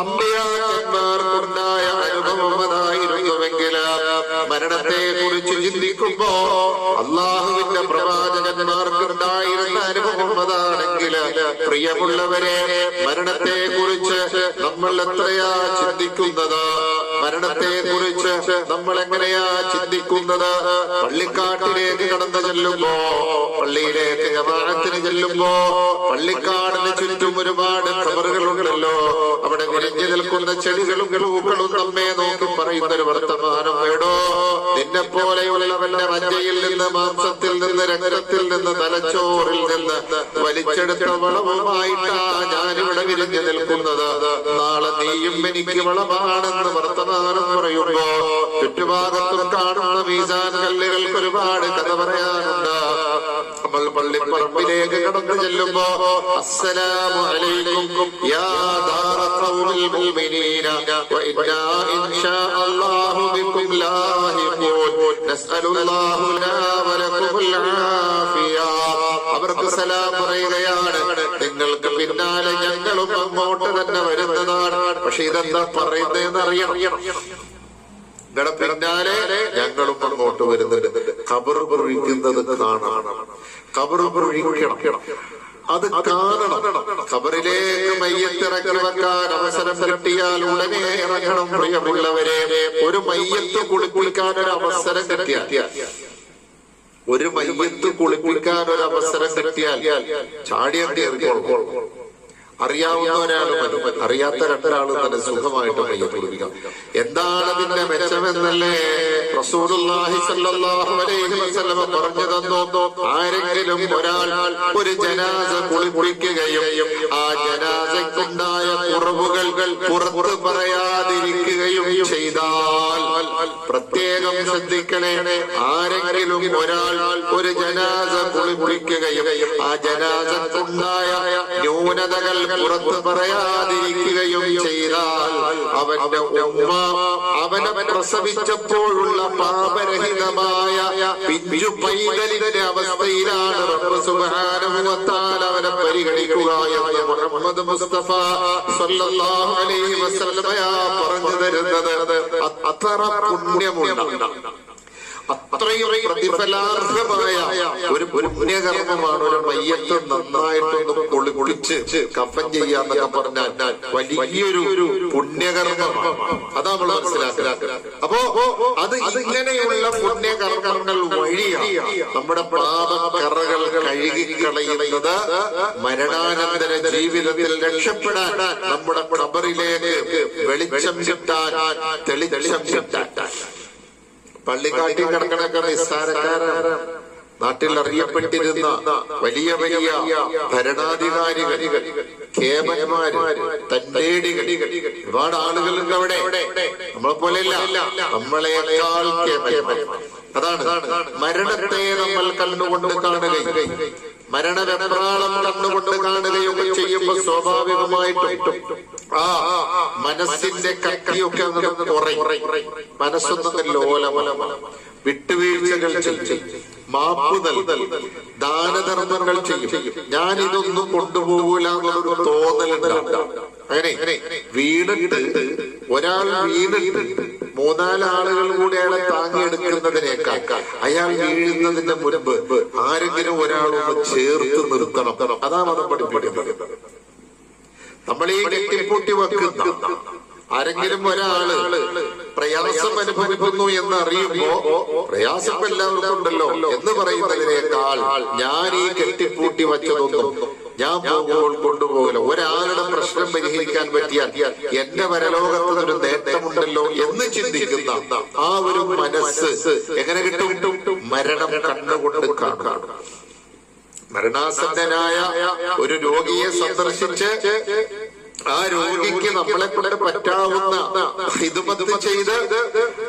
അമ്പിയാക്കന്മാർക്കുണ്ടായ അനുഭവം അതായിരുന്നുവെങ്കിൽ, മരണത്തെ കുറിച്ച് ചിന്തിക്കുമ്പോ അള്ളാഹുവിന്റെ പ്രവാചകന്മാർക്കുണ്ടായിരുന്ന അനുഭവം അതാണെങ്കിൽ, പ്രിയമുള്ളവരെ, മരണത്തെ കുറിച്ച് നമ്മൾ എത്രയാ ചിന്തിക്കുന്നത്? മരണത്തെ കുറിച്ച് നമ്മൾ എങ്ങനെയാ ചിന്തിക്കുന്നത്? പള്ളിക്കാട്ടിലേക്ക് കടന്നു ചെല്ലുമ്പോ, പള്ളിയിലേക്ക് ജമാഅത്തിന് ചെല്ലുമ്പോ, പള്ളിക്കാടിന് ചുറ്റും ഒരുപാട് ഖബറുകളുണ്ടല്ലോ. അവിടെ വിരിഞ്ഞു നിൽക്കുന്ന ചെടികളും പൂക്കളും നമ്മെ നോക്കി പറയുന്നൊരു വർത്തമാനം വേടോ, നിന്നെ പോലെയുള്ളവന്റെ മജ്ജയിൽ നിന്ന്, മാംസത്തിൽ നിന്ന്, രക്തത്തിൽ നിന്ന്, തലച്ചോറിൽ നിന്ന് വലിച്ചെടുത്ത വളവുമായിട്ടാ ഞാനിവിടെ വിരിഞ്ഞു നിൽക്കുന്നത്. നാളെ നീയും എനിക്ക് വളമാണെന്ന് വർത്തമാനം പറയുമ്പോ ചുറ്റുഭാഗത്തും കാണുന്ന മീസാൻ കല്ലുകൾക്ക് ഒരുപാട് കഥ പറയാനുണ്ട്. നമ്മൾ പള്ളിപ്പറമ്പിലേക്ക് കടന്നു ചെല്ലുമ്പോ, അസ്സലാമു അലൈക്കും യാ ദാറ ഖൗമിൽ മുഅ്മിനീന വ ഇന്നാ ഇൻഷാ അല്ലാഹു ബികും ലാഹിഖൂൻ നസ്അലുല്ലാഹു ലനാ വ ലകുമുൽ ആഫിയ. അവർക്ക് സലാം പറയുകയാണ്, നിങ്ങൾക്ക് പിന്നാലെ ഞങ്ങളും അങ്ങോട്ട് തന്നെ വരുന്നതാണ്. പക്ഷെ ഇതെന്താ പറയുന്നതെന്ന് അറിയണം. നിങ്ങളുടെ പിന്നാലെ ഞങ്ങളും അങ്ങോട്ട് വരുന്നുണ്ട്. ഖബർ കുഴിക്കുന്നത് കാണണം, ഖബർ കുഴിക്കണം, അത് കാണണം. ഖബറിലേക്ക് മയ്യത്തിറക്കി വെക്കാൻ അവസരം കിട്ടിയാൽ ഉടനെ ഇറങ്ങണം. പ്രിയമുള്ളവരെ, ഒരു മയ്യത്ത് കുളിപ്പിക്കാൻ ഒരു അവസരം കിട്ടിയാൽ, ഒരു മയ്യത്ത് കുളിപ്പിക്കാൻ ഒരു അവസരം കിട്ടിയാൽ ചാടിയണ്ടി ഇറങ്ങിക്കോളും. അറിയാവുന്ന ഒരാളും അറിയാത്ത രണ്ടൊരാളും തന്നെ സുഖമായിട്ട് മയ്യത്ത് കുളിപ്പിക്കാം. എന്താണ് അതിന്റെ മെച്ചമെന്നല്ലേ റസൂലുള്ളാഹി സ്വല്ലല്ലാഹു അലൈഹി വസല്ലം പറഞ്ഞു തന്നു. ആരെങ്കിലും ഒരാൾ ഒരു ജനാസ കുളിപ്പിക്കുകയും ആ ജനാസയ്ക്കുണ്ടായ കുറവുകൾ പുറത്ത് പറയാതിരിക്കുകയും ചെയ്താൽ, പ്രത്യേകം ശ്രദ്ധിക്കണേ, ആരെങ്കിലും ഒരാൾ ഒരു ജനാസ കുളിപ്പിക്കുകയും ആ ജനാസക്കുണ്ടായ ന്യൂനതകൾ പുറത്ത് പറയാതിരിക്കുകയും ചെയ്താൽ, അവന്റെ ഉമ്മ അവനെ പ്രസവിച്ചപ്പോഴുള്ള പാപരഹിതമായ പിഞ്ചു പൈതലിന്റെ അവസ്ഥയിലാണ് റബ്ബ് സുബ്ഹാനഹു വ തആല അവനെ പരിഗണിക്കുക എന്ന് മുഹമ്മദ് മുസ്തഫ സ്വല്ലല്ലാഹു അലൈഹി വസല്ലം പറഞ്ഞു തരുന്നത്. അത്ര പുണ്യമുണ്ട്, അത്രയും പ്രതിഫലാർഹമായ ഒരു പുണ്യകർമ്മമാണ് ഒരു മയ്യത്ത് നന്നായിട്ടൊന്ന് കുളിച്ച് കഫൻ ചെയ്യാന്നൊക്കെ പറഞ്ഞാൽ വലിയൊരു പുണ്യകർമ്മമാണ്. അതാ നമ്മൾ മനസ്സിലാക്കുക. അപ്പോ അത് ഇങ്ങനെയുള്ള പുണ്യകർമ്മങ്ങൾ വഴിയാണ് നമ്മുടെ പാപക്കറകൾ കഴുകിക്കളയുന്നത്. മരണാനന്തര ജീവിതത്തിൽ രക്ഷപ്പെടാൻ, നമ്മുടെ ഖബറിലേക്ക് വെളിച്ചം കിട്ടാൻ, തെളിച്ചം കിട്ടാൻ. പള്ളിക്കാട്ടിൽ കിടക്കണൊക്കെ നിസ്സാരക്കാരാണ്. നാട്ടിൽ അറിയപ്പെട്ടിരുന്ന വലിയ വലിയ ഭരണാധികാരികൾ, കേമന്മാര്, തന്റേടികൾ, ഒരുപാട് ആളുകളുണ്ട് അവിടെ. നമ്മളെ പോലെയല്ല, നമ്മളെക്കാൾ കേമന്മാർ. അതാണ് മരണത്തെ നമ്മൾ കണ്ണുകൊണ്ട് കാണുകയും മരണവെപ്രാളം കണ്ണുകൊണ്ട് കാണുകയൊക്കെ ചെയ്യുമ്പോൾ സ്വാഭാവികമായിട്ടും ആ മനസ്സിന്റെ കട്ടിയൊക്കെ കുറയും. മനസ്സൊന്നും ലോലമലമല. വിട്ടുവീഴ്ചകൾ ചെയ്യും, മാപ്പ് നൽകൽ, ദാനധർമ്മങ്ങൾ ചെയ്യും. ഞാനിതൊന്നും കൊണ്ടുപോകൂല എന്നൊരു തോന്നലുണ്ടാവും. അങ്ങനെ വീണിട്ട് ഒരാൾ വീണിട്ട് മൂന്നാലാളുകൾ കൂടി അയാളെ താങ്ങിയെടുക്കുന്നതിനേക്കാൾ അയാൾ വീഴുന്നതിന്റെ മുൻപ് ആരെങ്കിലും ഒരാളൊന്ന് ചേർത്ത് നിർത്തണം. അതാ മതം പഠിപ്പിക്കുന്നത്. നമ്മൾ ഈ കെട്ടിപ്പൂട്ടി വെക്കുന്ന ആരെങ്കിലും ഒരാള് പ്രയാസം അനുഭവിക്കുന്നു എന്ന് അറിയുമ്പോ പ്രയാസം എല്ലാവർക്കും ഉണ്ടല്ലോ എന്ന് പറയുന്നതിനേക്കാൾ ഞാൻ ഈ കെട്ടിപ്പൂട്ടി വച്ചതൊന്നും ഞാൻ പോകുമ്പോൾ കൊണ്ടുപോകലോ, ഒരാളുടെ പ്രശ്നം പരിഹരിക്കാൻ പറ്റിയാൽ എന്റെ പരലോകത്തിന് ഒരു നേട്ടമുണ്ടല്ലോ എന്ന് ചിന്തിക്കുന്ന ആ ഒരു മനസ്സ് എങ്ങനെ കിട്ടും? മരണം കണ്ണുകൊണ്ട് കാണും. മരണാസന്നനായ ഒരു രോഗിയെ സന്ദർശിച്ച് ആ രോഗിക്ക് നമ്മളെ കൊണ്ട് പറ്റാവുന്ന ഹിദ്മത്ത് ചെയ്ത്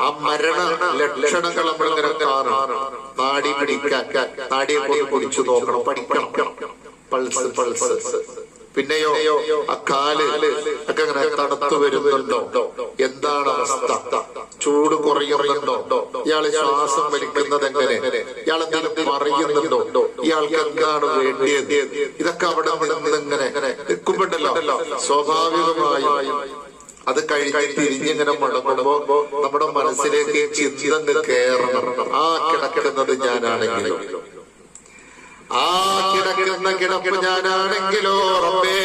ആ മരണ ലക്ഷണങ്ങൾ നമ്മളിങ്ങനെ കാണണം. നാടി പിടിക്കാൻ, നാടിയെ പോയി പിടിച്ചു നോക്കണം, പഠിക്കണം. പൾസ് പിന്നെയോ ആ കാല് ഒക്കെ ഇങ്ങനെ തണുത്തു വരുന്നുണ്ടോ, എന്താണ് അവസ്ഥ, ചൂട് കുറയുന്നുണ്ടോ, ഇയാള് ശ്വാസം വലിക്കുന്നത് എങ്ങനെ, ഇയാൾ എന്തെങ്കിലും പറയുന്നുണ്ടോ, ഇയാൾക്ക് എന്താണ് വേണ്ടിയത്, ഇതൊക്കെ അവിടെ ഇങ്ങനെ നിൽക്കുമ്പോണ്ടല്ലോ സ്വാഭാവികമായും അത് കഴിഞ്ഞ് തിരിഞ്ഞിങ്ങനെ മടങ്ങുമ്പോ നമ്മുടെ മനസ്സിലേക്ക് ചിന്ത കയറണം. ആ കിടക്കുന്നത് ഞാനാണെങ്കിലും, ആ കിടക്കുന്ന കിടപ്പ് ഞാനാണെങ്കിലോ റബ്ബേ,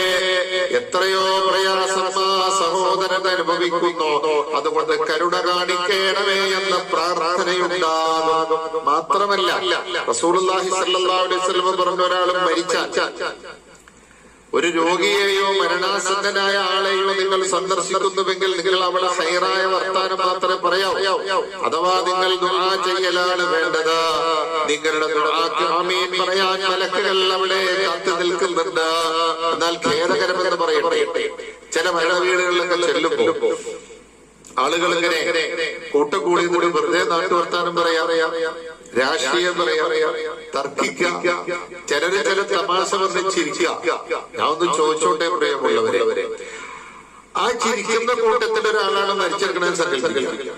എത്രയോ പ്രയാസം ആ സഹോദരൻ അനുഭവിക്കുന്നു, അതുകൊണ്ട് കരുണ കാണിക്കണമേ എന്ന പ്രാർത്ഥനയുണ്ടാകും. മാത്രമല്ല റസൂലുള്ളാഹി സ്വല്ലല്ലാഹു അലൈഹി വസല്ലം പറഞ്ഞ ഒരാളും മരിച്ചാൽ ഒരു രോഗിയെയോ മരണാസന്നനായ ആളെയോ നിങ്ങൾ സന്ദർശിക്കുന്നുവെങ്കിൽ നിങ്ങൾ അവളെ ഹൈറായ വർത്താനം മാത്രമേ പറയാവൂ. അഥവാ നിങ്ങൾ ദുആ ചെയ്യലാണ് വേണ്ടത്. നിങ്ങളുടെ ദുആക്ക് ആമീൻ പറയാൻ മലക്കുകൾ അവിടെ കാത്തു നിൽക്കുന്നുണ്ട്. എന്നാൽ ഖേദകരമെന്ന് പറയട്ടെ, ചില മരണ വീടുകളിലൊക്കെ ചെല്ലുമ്പോ ആളുകൾ ഇങ്ങനെ കൂട്ടക്കൂടി കൂടി വെറുതെ നാട്ടുവർത്താനം പറയാ, രാഷ്ട്രീയം പറയാ, തർക്കിക്കുക, ചില തമാശ പറഞ്ഞ് ചിരിക്കുക. ഞാൻ ഒന്ന് ചോദിച്ചോട്ടെ പ്രിയമുള്ളവരെ, ആ ചിരിക്കുന്ന കൂട്ടത്തിൽ ഒരാളാണ് മരിച്ചെടുക്കണമെന്ന് സങ്കല്പിക്കുക.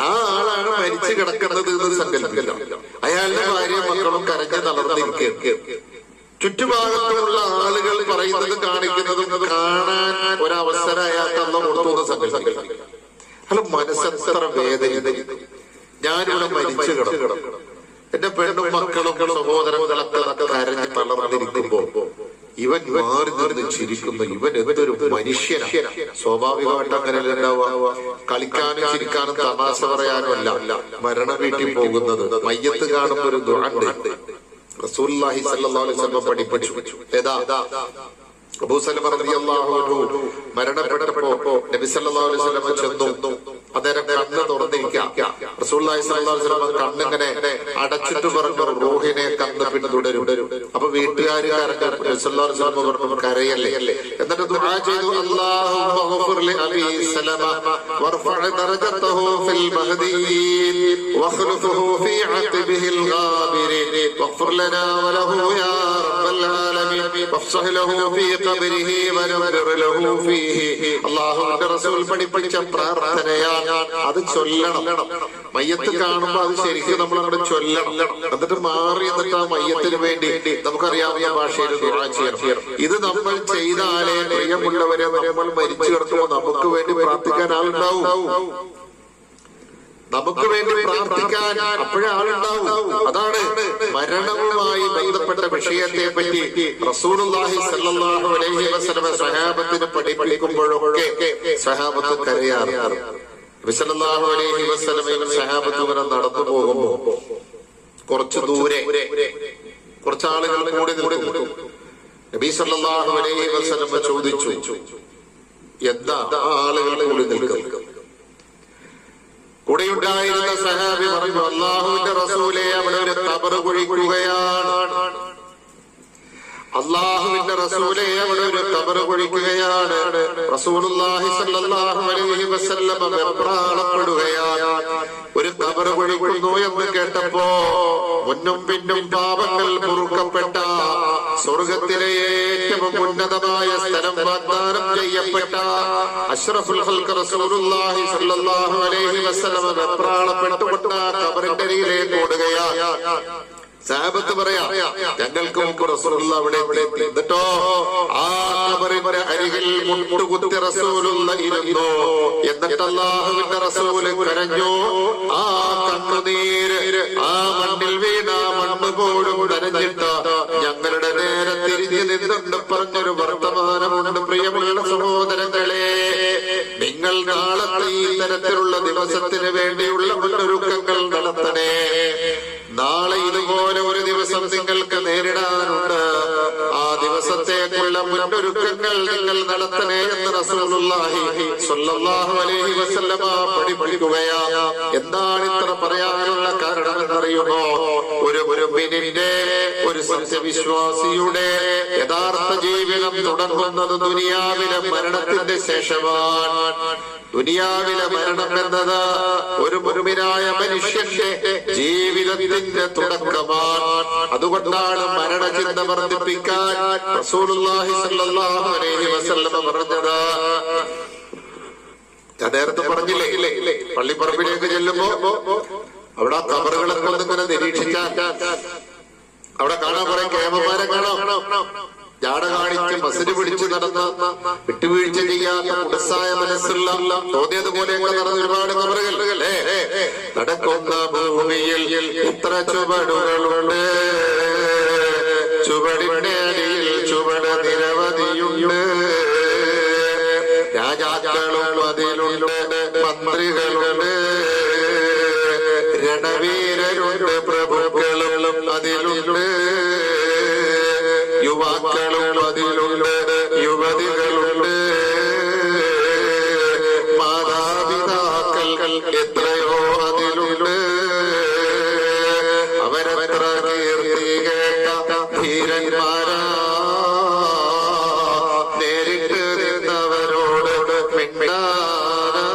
ആ ആളാണ് മരിച്ചു കിടക്കുന്നത് എന്ന് സങ്കല്പിക്കുക. അയാളുടെ ഭാര്യയും മക്കളും കരഞ്ഞ് തളർന്നിരിക്കുക. ചുറ്റുഭാഗത്തുള്ള ആളുകൾ പറയുന്നതും കാണിക്കുന്നതും കാണാൻ ഒരവസരം അയാൾക്ക് അല്ല കൊടുത്തു എന്ന് സങ്കല്പിക്കുക. അല്ല, മനസ്സെത്ര വേദന. ഞാനിവിടെ മരിച്ചു കിടക്കണം, എന്റെ പെണ്ണും മക്കളും സഹോദരങ്ങളൊക്കെ കരഞ്ഞ് തളർന്നിരിക്കുമ്പോ ഇവൻ മാറി നിന്ന് ചിരിക്കുന്നു. ഇവൻ എന്തൊരു മനുഷ്യനാണ്. സ്വാഭാവികമായിട്ട് അങ്ങനെ ഉണ്ടാവുക. കളിക്കാനും ചിരിക്കാനും തമാശ പറയാനും അല്ല മരണ വീട്ടിൽ പോകുന്നത്. മയ്യത്ത് കാണുമ്പോ ഒരു ദുആ ഉണ്ട്. റസൂലുള്ളാഹി സ്വല്ലല്ലാഹു അലൈഹി വസല്ലം പഠിപ്പിച്ചു. ഏതാ? അബൂ സലമ റളിയല്ലാഹു അൻഹു മരണപ്പെട്ടപ്പോ നബി സല്ലല്ലാഹു അലൈഹി വസല്ലം ചെന്നു. അദ്ദേഹം കണ്ണ് തുറന്നിരിക്കുക. റസൂലുള്ളാഹി സ്വല്ലല്ലാഹു അലൈഹി വസല്ലം കണ്ണിങ്ങനെ അടച്ചിട്ട് പറഞ്ഞു, റൂഹിനെ കണ്ണ് പിന്തുടരും. അപ്പൊ വീട്ടുകാര് കരഞ്ഞു. സല്ലല്ലാഹു അലൈഹി വസല്ലം പറഞ്ഞു, കരയല്ലേ. എന്നിട്ട് ദുആ ചെയ്തു, അല്ലാഹുമ്മ ഗഫിർ ലി അബീ സലമ വർഫഅ ദറജതഹു ഫിൽ മഹ്ദിയീൻ വഖ്ലുഫഹു ഫീ അഖ്ബിഹിൽ ഗാബിരീൻ വഗ്ഫിർ ലനാ വലഹു യാ റബ്ബൽ ആലമീൻ വഫ്സഹ് ലഹു ഫീ ഖബ്രിഹി വനവ്വിർ ലഹു ഫീഹി. അല്ലാഹുവിന്റെ റസൂൽ പഠിപ്പിച്ച പ്രാർത്ഥനയാണ്. അത് ചൊല്ലണം. മയ്യത്ത് കാണുമ്പോ അത് ശരിക്കും നമ്മൾ അവിടെ ചൊല്ലണം. എന്നിട്ട് മാറി എന്നിട്ട് ആ മയ്യത്തിന് വേണ്ടി നമുക്കറിയാവുന്ന ഭാഷയിൽ ദുആ ചെയ്യണം. ഇത് നമ്മൾ ചെയ്താലേ പ്രിയമുള്ളവരെ നമ്മൾ മരിച്ചു കിടക്കുമ്പോൾ നമുക്ക് വേണ്ടി പ്രാർത്ഥിക്കാൻ ആളുണ്ടാവും. നമുക്ക് വേണ്ടി പ്രാർത്ഥിക്കാൻ അപ്പോഴേ ആളുണ്ടാവും. അതാണ് മരണവുമായി ബന്ധപ്പെട്ട വിഷയത്തെ പറ്റി റസൂലുള്ളാഹി സ്വല്ലല്ലാഹു അലൈഹി വസല്ലം സഹാബത്തിന് പഠിപ്പിക്കുമ്പോഴൊക്കെ സഹാബത്ത് കരയാറ്. നബി സല്ലല്ലാഹു അലൈഹി വസല്ലം സഹാബത്ത് ഇങ്ങനെ നടന്നു പോകുമ്പോ കുറച്ചു ദൂരെ കുറച്ച് ആളുകൾ കൂടി നിൽക്കും. നബി സല്ലല്ലാഹു അലൈഹി വസല്ലം ചോദിച്ചു, എന്താ ആളുകൾ കൂടി നിൽക്കും? കൂടെയുണ്ടായിരുന്ന സഹാബി പറഞ്ഞു, അല്ലാഹുവിന്റെ റസൂലേ, അവിടെ ഒരു ഖബർ കുഴിക്കുകയാണ്. അല്ലാഹുവിന്റെ റസൂലേ, അവിടെ ഒരു ഖബർ കുഴിക്കുകയാണ്. റസൂലുള്ളാഹി സ്വല്ലല്ലാഹു അലൈഹി വസല്ലം വെപ്രാളപ്പെടുകയാണ്. ഒരു ഖബർ കുഴിക്കുന്നു എന്ന് കേട്ടപ്പോ മുന്നും പിന്നും പാപങ്ങൾ പൊറുക്കപ്പെട്ട സ്വർഗത്തിലെ ഏറ്റവും ഉന്നതമായ സ്ഥലം വാഗ്ദാനം ചെയ്യപ്പെട്ട അഷ്റഫുൽ ഖൽഖ് റസൂലുള്ളാഹി സ്വല്ലല്ലാഹു അലൈഹി വസല്ലം വെപ്രാളപ്പെട്ടുകൊണ്ട് ഖബറിന്റെ അരികിലേക്ക് ഓടുകയാണ്. സഹാബത്ത് പറയാ, ഞങ്ങൾക്ക് മുമ്പ് റസൂലുള്ള അവിടെ എത്തി. എന്നിട്ടോ ആ ഖബറിന്റെ അരികിൽ മുട്ടുകുത്തി റസൂലുള്ള ഇരുന്നു. എന്നിട്ട് അല്ലാഹുവിന്റെ റസൂല് കരഞ്ഞു. ആ കണ്ണുനീര് ആ മണ്ണിൽ വീണ മണ്ണ് പോലും നനഞ്ഞിട്ട് ഞങ്ങളുടെ നേരെ തിരിഞ്ഞു നിന്നുകൊണ്ട് പറഞ്ഞൊരു വർത്തമാനമുണ്ട്. പ്രിയമുള്ള സഹോദരങ്ങളെ, നിങ്ങൾ നാളത്തെ ഈ തരത്തിലുള്ള ദിവസത്തിന് വേണ്ടിയുള്ള മുന്നൊരുക്കങ്ങൾ നടത്തണേ. നാളെ ഇതുപോലെ ഒരു ദിവസം നിങ്ങൾക്ക് നേരിടാനുണ്ട്. ആ ദിവസത്തേക്കുള്ള മുന്നൊരുക്കങ്ങൾ നിങ്ങൾ നടത്തണേ എന്ന് റസൂലുള്ളാഹി സ്വല്ലല്ലാഹു അലൈഹി വസല്ലമ പഠിപ്പിക്കുകയാണ്. എന്താണ് ഇത്ര പറയാനുള്ള കാരണം എന്നറിയുമോ? ഒരു മുഅ്മിനിന്റെ, ഒരു സത്യവിശ്വാസിയുടെ യഥാർത്ഥ ജീവിതം തുടങ്ങുന്നത് ദുനിയാവിലെ മരണത്തിന്റെ ശേഷമാണ്. ദുനിയാവിലെ മരണം എന്നത് ഒരു മുഅ്മിനായ മനുഷ്യന്റെ ജീവിതത്തിന്റെ തുടക്കമാണ്. അതുകൊണ്ടാണ് മരണചിന്ത വർദ്ധിപ്പിക്കാൻ റസൂലുള്ളാഹി സ്വല്ലല്ലാഹു അലൈഹി വസല്ലം പറഞ്ഞത്. ഞാൻ നേരത്തെ പറഞ്ഞില്ലേ, പള്ളിപ്പറമ്പിലേക്ക് ചെല്ലുമ്പോ അവിടെ ഖബറുകളൊക്കെ ഒന്നിങ്ങനെ നിരീക്ഷിക്കാൻ അവിടെ കാണാൻ കുറെ കേമന്മാരെ കാണാം. ജാട കാണിച്ച് മസിന് പിടിച്ചു നടന്ന, വിട്ടുവീഴ്ച ചെയ്യാത്ത ഉടസായ മനസ്സുള്ള, തോന്നിയതുപോലെയൊക്കെ നടന്ന ഒരുപാട് ഖബറുകൾ. നടക്കുന്ന ഭൂമിയിൽ ഇത്ര ചുവടുകളുണ്ട്, ചുവടിന്റെ അടിയിൽ ചുവട് നിരവധിയുണ്ട്. രാജാക്കളും അതിലുണ്ട്, മന്ത്രികളുണ്ട്, രണവീരരുണ്ട്, പ്രഭുക്കളും അതിലുണ്ട്, യുവാക്കളും അതിലുണ്ട്, യുവതികളുണ്ട്, മാതാപിതാക്കൾ എത്രയോ അതിലുണ്ട്. അവരെത്ര കീർത്തി കേട്ട ധീരന്മാരാ. നേരിട്ട് നിന്നവരോട് മിണ്ടാനാ.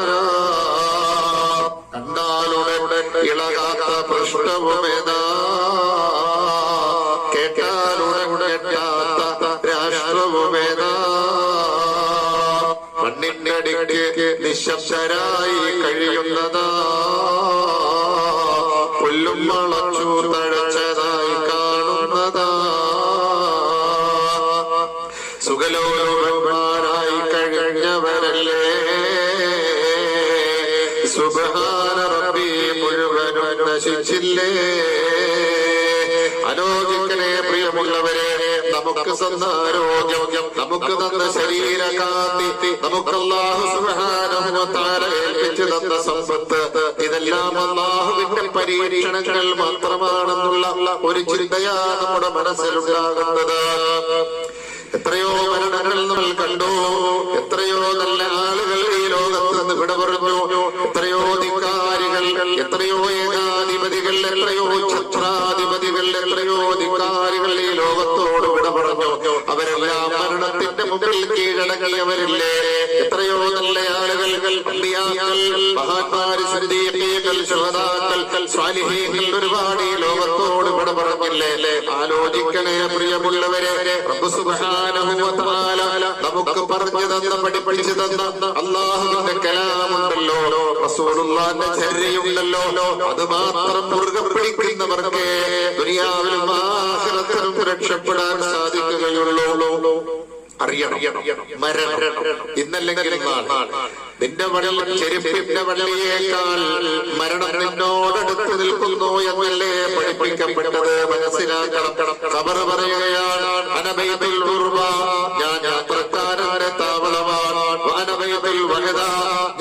കണ്ടാലുടൻ ഇളകാത്ത പ്രശ്നവുമേതാ. മണ്ണിനടിക്ക് നിശബ്ദരായി കഴിയുന്നതാ. പുല്ലും വളച്ചു തഴച്ചതായി കാണുന്നതാ. സുഖലോലുപന്മാരായി കഴിഞ്ഞവരല്ലേ. സുബ്ഹാന റബ്ബി മുഴുവനും നശിച്ചില്ലേ. ആലോചിക്കണേ പ്രിയമുള്ളവരെ, നമുക്ക് തന്ന ആരോഗ്യം, നമുക്ക് തന്ന ശരീരകാന്തി, നമുക്ക് അല്ലാഹു സുബ്ഹാനഹു വ തആല ഏൽപ്പിച്ചു തന്ന സമ്പത്ത്, ഇതെല്ലാം അല്ലാഹുവിന്റെ പരീക്ഷണങ്ങൾ മാത്രമാണെന്നുള്ള ഒരു ചിന്തയാ നമ്മുടെ മനസ്സിലുണ്ടാകുന്നത്. എത്രയോ മരണങ്ങൾ നമ്മൾ കണ്ടു. എത്രയോ നല്ല ആളുകൾ ഈ ലോകത്ത് നിന്ന് വിട പറഞ്ഞു. എത്രയോ ധിക്കാരികൾ, എത്രയോ ഏകാധിപതികൾ, എത്രയോ ഛത്രാധിപതികൾ, എത്രയോ ധിക്കാരികൾ ഈ ലോകത്തോട് വിട പറഞ്ഞു. അവരെല്ലാം മരണത്തിന്റെ മുമ്പിൽ കീഴടങ്ങിയവരില്ലേ. എത്രയോ നല്ല ആളുകൾ, അമ്പിയാക്കൾ, മഹാന്മാര്, സിദ്ദീഖീങ്ങൾ, ശുഹദാക്കൾ, സ്വാലിഹീങ്ങൾ ഒരുപാട് ഈ ലോകത്തോട് വിട പറഞ്ഞില്ലേ. ആലോചിക്കണേ പ്രിയമുള്ളവരെ, റബ്ബ് സുബ്ഹാനഹു വ തആല നമുക്ക് പറഞ്ഞു തന്ന, പഠിപ്പിച്ചു തന്ന അല്ലാഹുവിന്റെ കലാമുണ്ടല്ലോ, റസൂലുള്ളാഹിന്റെ ചര്യയുണ്ടല്ലോ, അത് മാത്രം മുറുകെ പിടിക്കുന്നവർക്ക് ദുനിയാവിലും ആഖിറത്തിലും രക്ഷപ്പെടാൻ സാധിക്കുകയുള്ളൂ. അറിയണം. മരണം ഇന്നല്ലെങ്കിൽ നാളെ. നിന്റെ ചെരുപ്പിന്റെ വള്ളിയേക്കാൾ മരണം നിന്നോടടുത്ത് നിൽക്കുന്നു എന്നല്ലേ പഠിപ്പിക്കപ്പെട്ടത്. മനസ്സിലാക്കണം. ഖബർ പറയുകയാണ്, അനബൈതുൽ ഉർബ, ഞാൻ യാത്രക്കാരന്റെ താവളമാണ്. അനബൈതുൽ വഹദ,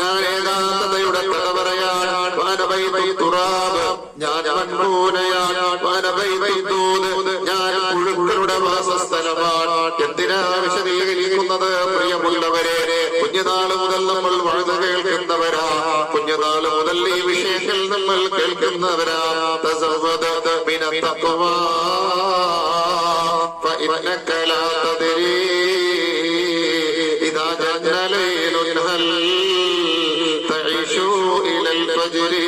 ഞാൻ ഏകാന്തതയുടെ കഥ പറയാണ്. അനബൈതുൽ തുറാബ്, ഞാൻ മൺകൂനയാണ്. അനബൈതുൽ ദൂദ്, ഞാൻ പുഴുക്കളുടെ വാസസ്ഥലമാണ്. എന്തിനാ വിശദീകരിക്കുന്നത്? പ്രിയമുള്ളവരെ, കുഞ്ഞുനാള് മുതൽ നമ്മൾ വഴുത് കേൾക്കുന്നവരാ. കുഞ്ഞുനാള് മുതൽ ഈ വിഷയത്തിൽ നമ്മൾ കേൾക്കുന്നവരാ. തസവ്വദ് മിന തഖ്വാ ഫഇന്നക ലാ തദ്രീ ഇദാ ജന്ന ലൈലുൻ ഹൽ തഈശു ഇലൽ ഫജ്രി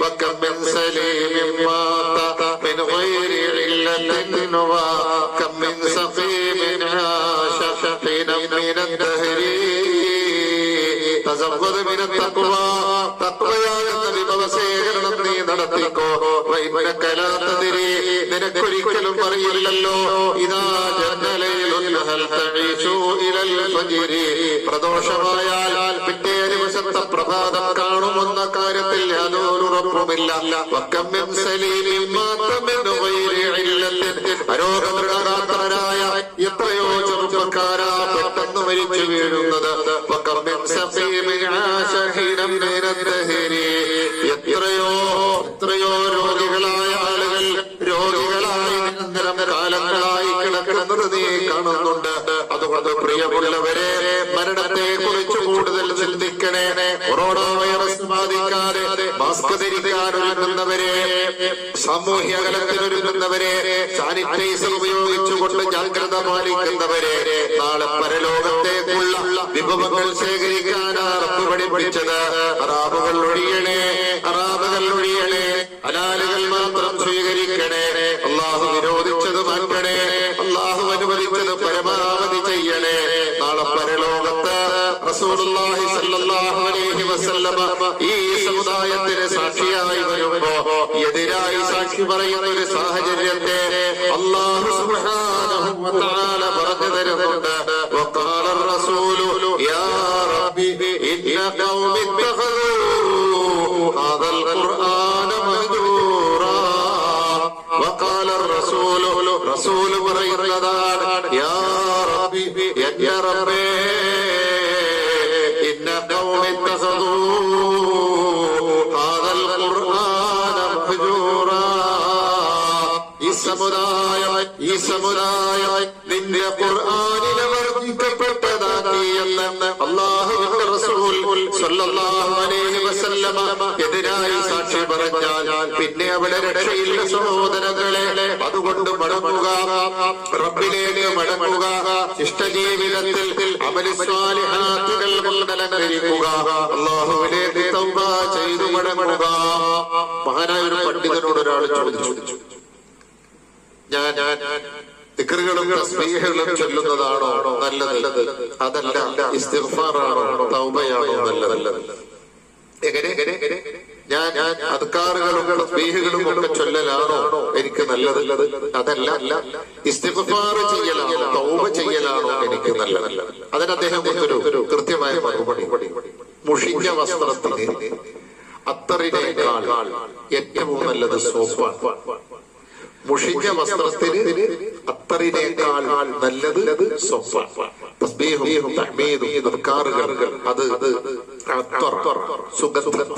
വകം മിൻ സലീമിൻ മാത മിൻ ഗൈരി ഇല്ലത്തിൻ വകം മിൻ സഖീമിൻ ആശ ഹീനം മിൻ അദ്ദഹരി. തസവ്വദ് മിന തഖ്വാ, തഖ്വയാകുന്ന വിഭവശേഖരണം നീ നടത്തിക്കോ. വഇന്നക ലാ തദ്രീ, നിനക്കൊരിക്കലും അറിയില്ലല്ലോ. ഇദാ ജന്ന ലൈലുൻ ഹൽ തഈശു ഇലൽ ഫജ്രി, പ്രദോഷമായാൽ പിറ്റേ ദിവസത്തെ പ്രഭാതം കാണുമെന്ന കാര്യത്തിൽ യാതൊരു ഉറപ്പുമില്ല. വകം മിൻ സലീമിൻ മാത മിൻ ഗൈരി ഇല്ലത്തിൻ, അരോഗദൃഢഗാത്രരായ എത്രയോ ചെറുപ്പക്കാരാ പെട്ടെന്ന് മരിച്ചു വീഴുന്നത്. വകം മിൻ സഖീമിൻ ആശ ഹീനം മിൻ അദ്ദഹരി, എത്രയോ രോഗികളായ ആളുകൾ രോഗികളായി നിരന്തരം കാലങ്ങളായി കിടക്കുന്നത് നീ കാണുന്നുണ്ട്. അതുകൊണ്ട് പ്രിയമുള്ളവരെ, മരണത്തെ കുറിച്ച് കൂടുതൽ ചിന്തിക്കണേ. കൊറോണ വൈറസ് ബാധിക്കാതെ മാസ്ക് ധരിക്കാൻ ഒരുങ്ങുന്നവരെ, സാമൂഹ്യ അകലത്തിനൊരുങ്ങുന്നവരെ, സാനിറ്റൈസർ ഉപയോഗിച്ചുകൊണ്ട് ജാഗ്രത പാലിക്കുന്നവരെ, നാളെ പരലോകത്തേക്കുള്ള വിഭവങ്ങൾ ശേഖരിക്കാനാ റബ്ബ് പഠിപ്പിച്ചത്. അറാബുകൾ ഒഴിയണേ, അറാബുകൾ ഒഴിയണേ, ഹലാലുകൾ മാത്രം സ്വീകരിക്കണേ. അള്ളാഹു വിരോധിച്ചത് മാറ്റണേ, അള്ളാഹു അനുവദിച്ചത് പരമാവധി ചെയ്യണേ. നാളെ പരലോകത്ത് റസൂലുള്ളാഹി സ്വല്ലല്ലാഹു അലൈഹി വസല്ലമ ഈ സമുദായത്തിന് സാക്ഷിയായി വരുമ്പോ എതിരായി സാക്ഷി പറയുന്ന ഒരു സാഹചര്യത്തെ അല്ലാഹു സുബ്ഹാനഹു വ തആല പറഞ്ഞു തരുന്നുണ്ട്. വഖാല റസൂലു യാ റബ്ബി ഇന്ന ഖൗമി ഇത്തഖദൂ ഹാദൽ ഖുർആന മഹ്ജൂറാ. വഖാല റസൂലു, റസൂൽ പറയുന്നതാണ്, യാ റബ്ബി, യാ റബ്ബേ, ഇന്ന ഖൗമി ഇത്തഖദൂ ഹാദൽ ഖുർആന മഹ്ജൂറാ. ഈ സമുദായം നിന്റെ ഖുർആനിലെ വർദ്ധിക്കപ്പെട്ടതാക്കി എന്ന് അല്ലാഹുവിന്റെ റസൂൽ സ്വല്ലല്ലാഹു അലൈഹി വസല്ലമ എതിരായി സാക്ഷി പറഞ്ഞാൽ പിന്നെ അവിടെ രക്ഷയില്ല സഹോദരങ്ങളെ. അതുകൊണ്ട് മടങ്ങുക, റബ്ബിലേക്ക് മടങ്ങുക. ഇഷ്ടജീവിതത്തിൽ അമലി സ്വാലിഹാത്തുകൾ കൊണ്ട് അലങ്കരിക്കുക. അല്ലാഹുവിലേക്ക് തൗബ ചെയ്തു മടങ്ങുക. മഹാനായ ഒരു പണ്ഡിതനോട് ഒരാൾ ചോദിച്ചു, ഞാൻ ദിക്റുകളും തസ്ബീഹുകളും ചൊല്ലുന്നതാണോ നല്ലത്, അതല്ല ഇസ്തിഗ്ഫാറാണോ തൗബയാണോ നല്ലത്? എങ്ങനെ ഞാൻ അദ്കാറുകളും തസ്ബീഹുകളും ഒക്കെ ചൊല്ലലാണോ എനിക്ക് നല്ലത്? അതല്ല ഇസ്തിഗ്ഫാർ ചെയ്യലാണോ തൗബ ചെയ്യലാണോ എനിക്ക് നല്ലത്? അതിന് അദ്ദേഹം ഒരു കൃത്യമായ മറുപടി, മുഷിഞ്ഞ വസ്ത്രത്തിന് അത്തറിനേക്കാൾ ഏറ്റവും നല്ലത് സോപ്പാണ്. മുഷിഞ്ഞ വസ്ത്രത്തിന് അത്തറിനേക്കാൾ നല്ലത് സോപ്പാണ്. തസ്ബീഹും തഹ്മീദും അദ്കാറുകൾ അത് അത്തർ സുഗന്ധം,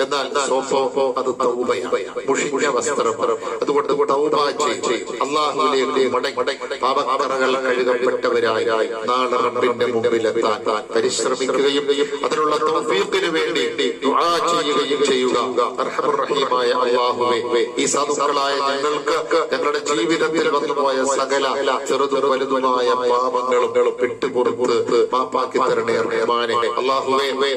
എന്നാൽ സോപ്പോ അത് തൗബയാണ്, മുഷിഞ്ഞ വസ്ത്രം. അതുകൊണ്ട് തൗബ ചെയ്ത് അല്ലാഹുവിലേക്ക് മടങ്ങി പാപകറകൾ കഴുകപ്പെട്ടവരായി നാളെ റബ്ബിന്റെ മുമ്പിലെത്താൻ പരിശ്രമിക്കുകയും അതിനുള്ള തൗഫീഖിന് വേണ്ടി ദുആ ചെയ്യുകയും ചെയ്യുക. അർഹമുർ റഹീമായ അല്ലാഹുവേ, ഈ സാധുക്കളായ ഞങ്ങൾക്ക് ഞങ്ങളുടെ ജീവിതത്തിൽ വന്നുപോയ സകല ചെറുതും വലുതുമായ പാപങ്ങളും വിട്ടുപുറത്ത് മാപ്പാക്കി തരണേ റഹ്മാനെ. അല്ലാഹുവേ,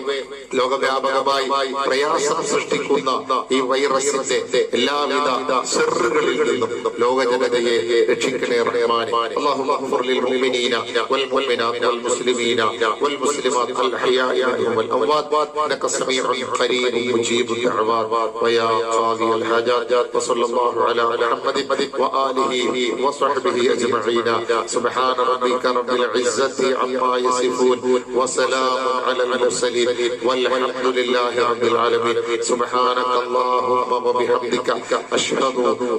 ലോകവ്യാപകമായി പ്രയാസം സൃഷ്ടിക്കുന്ന ഈ വൈറസിന്റെ എല്ലാവിധ ശർറുകളിൽ നിന്നും ലോക ജനതയെ രക്ഷിക്കണേ റഹ്മാനെ. അല്ലാഹുമ്മ ഗ്ഫിർ ലിൽ മുഅ്മിനീന വൽ മുഅ്മിനാത്ത് വൽ മുസ്ലിമീന വൽ മുസ്ലിമാത്ത് അൽ അഹ്യാഇ മിൻഹും വൽ അംവാത് ഇന്നക സമീഉൻ ഖരീബുൻ മുജീബുദ് ദഅവാത് വയാ ഖാദിയൽ ഹാജാത് വസല്ലല്ലാഹു അലാ മുഹമ്മദിൻ വആലിഹി വസഹ്ബിഹി അജ്മഈന സുബ്ഹാന റബ്ബിക റബ്ബിൽ ഇസ്സത്തി അമ്മാ യസിഫൂൻ വസലാമുൻ അലൽ മുർസലീൻ والحمد لله رب العالمين. سبحانك اللهم وبحمدك أشهد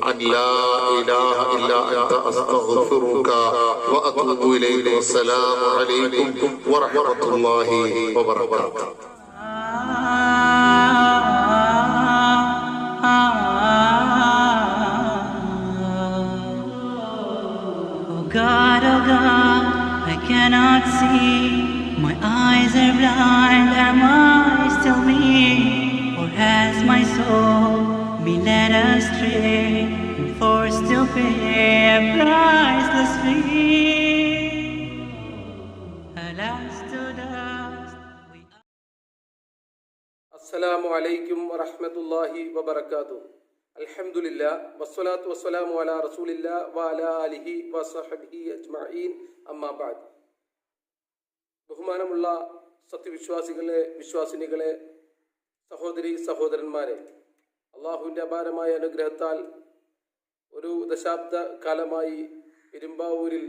أن لا إله إلا أنت أستغفرك وأتوب إليك. والسلام عليكم ورحمة الله وبركاته. God, oh God, I cannot see. My eyes are blind, am I still me? Or has my soul been led astray and forced to pay a priceless fee? Alas to dust we are. അസ്സലാമു അലൈക്കും വറഹ്മത്തുള്ളാഹി വബറകാതുഹു. അൽഹംദുലില്ലാ വസ്സലാത്തു വസ്സലാമു അലാ റസൂലില്ലാ വഅലാ ആലിഹി വസഹ്ബിഹി അജ്മഈൻ. അമ്മാ ബഅദ്. ബഹുമാനമുള്ള സത്യവിശ്വാസികളെ, വിശ്വാസിനികളെ, സഹോദരി സഹോദരന്മാരെ, അള്ളാഹുവിൻ്റെ അപാരമായ അനുഗ്രഹത്താൽ ഒരു ദശാബ്ദ കാലമായി പെരുമ്പാവൂരിൽ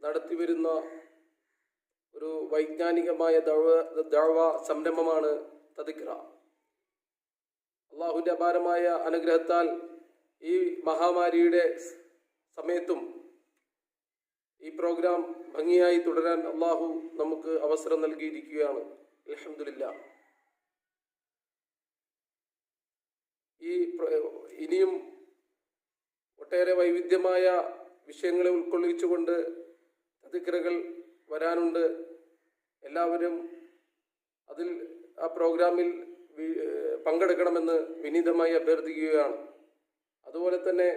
നടത്തിവരുന്ന ഒരു വൈജ്ഞാനികമായ ദഅവ സംരംഭമാണ് തദ്കിറ. അള്ളാഹുവിൻ്റെ അപാരമായ അനുഗ്രഹത്താൽ ഈ മഹാമാരിയുടെ സമയത്തും ഈ പ്രോഗ്രാം ഭംഗിയായി തുടരാൻ അള്ളാഹു നമുക്ക് അവസരം നൽകിയിരിക്കുകയാണ്. അൽഹംദുലില്ലാ. ഇനിയും ഒട്ടേറെ വൈവിധ്യമായ വിഷയങ്ങളെ ഉൾക്കൊള്ളിച്ചുകൊണ്ട് തദ്കിറകൾ വരാനുണ്ട്. എല്ലാവരും ആ പ്രോഗ്രാമിൽ പങ്കെടുക്കണമെന്ന് വിനീതമായി അഭ്യർത്ഥിക്കുകയാണ്. അതുപോലെ തന്നെ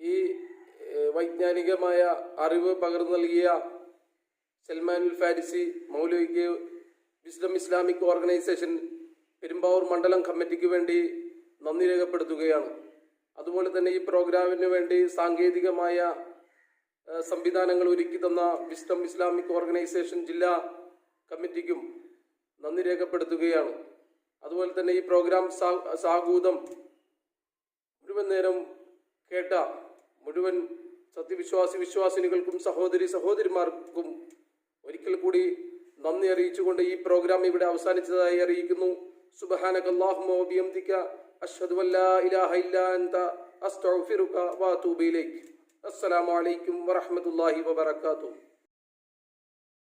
ഈ വൈജ്ഞാനികമായ അറിവ് പകർന്നു നൽകിയ സൽമാനുൽ ഫാരിസി മൗലവിക്ക് വിസ്ഡം ഇസ്ലാമിക് ഓർഗനൈസേഷൻ പെരുമ്പാവൂർ മണ്ഡലം കമ്മിറ്റിക്ക് വേണ്ടി നന്ദി രേഖപ്പെടുത്തുകയാണ്. അതുപോലെ തന്നെ ഈ പ്രോഗ്രാമിന് വേണ്ടി സാങ്കേതികമായ സംവിധാനങ്ങൾ ഒരുക്കി തന്ന വിസ്ഡം ഇസ്ലാമിക് ഓർഗനൈസേഷൻ ജില്ലാ കമ്മിറ്റിക്കും നന്ദി രേഖപ്പെടുത്തുകയാണ്. അതുപോലെ തന്നെ ഈ പ്രോഗ്രാം സാഗൂതം മുഴുവൻ നേരം കേട്ട മുഴുവൻ വിശ്വാസിനികൾക്കും സഹോദരിമാർക്കും ഒരിക്കൽ കൂടി നന്ദി അറിയിച്ചുകൊണ്ട് ഈ പ്രോഗ്രാം ഇവിടെ അവസാനിച്ചതായി അറിയിക്കുന്നു. സുബ്ഹാനകല്ലാഹുമ്മ വബിഹംദിക അഷ്ഹദു അല്ലാ ഇലാഹ ഇല്ലാ അൻത അസ്തഗ്ഫിറുക വഅതൂബു ഇലൈക്. അസ്സലാമു അലൈക്കും വറഹ്മത്തുള്ളാഹി വബറകാതുഹു.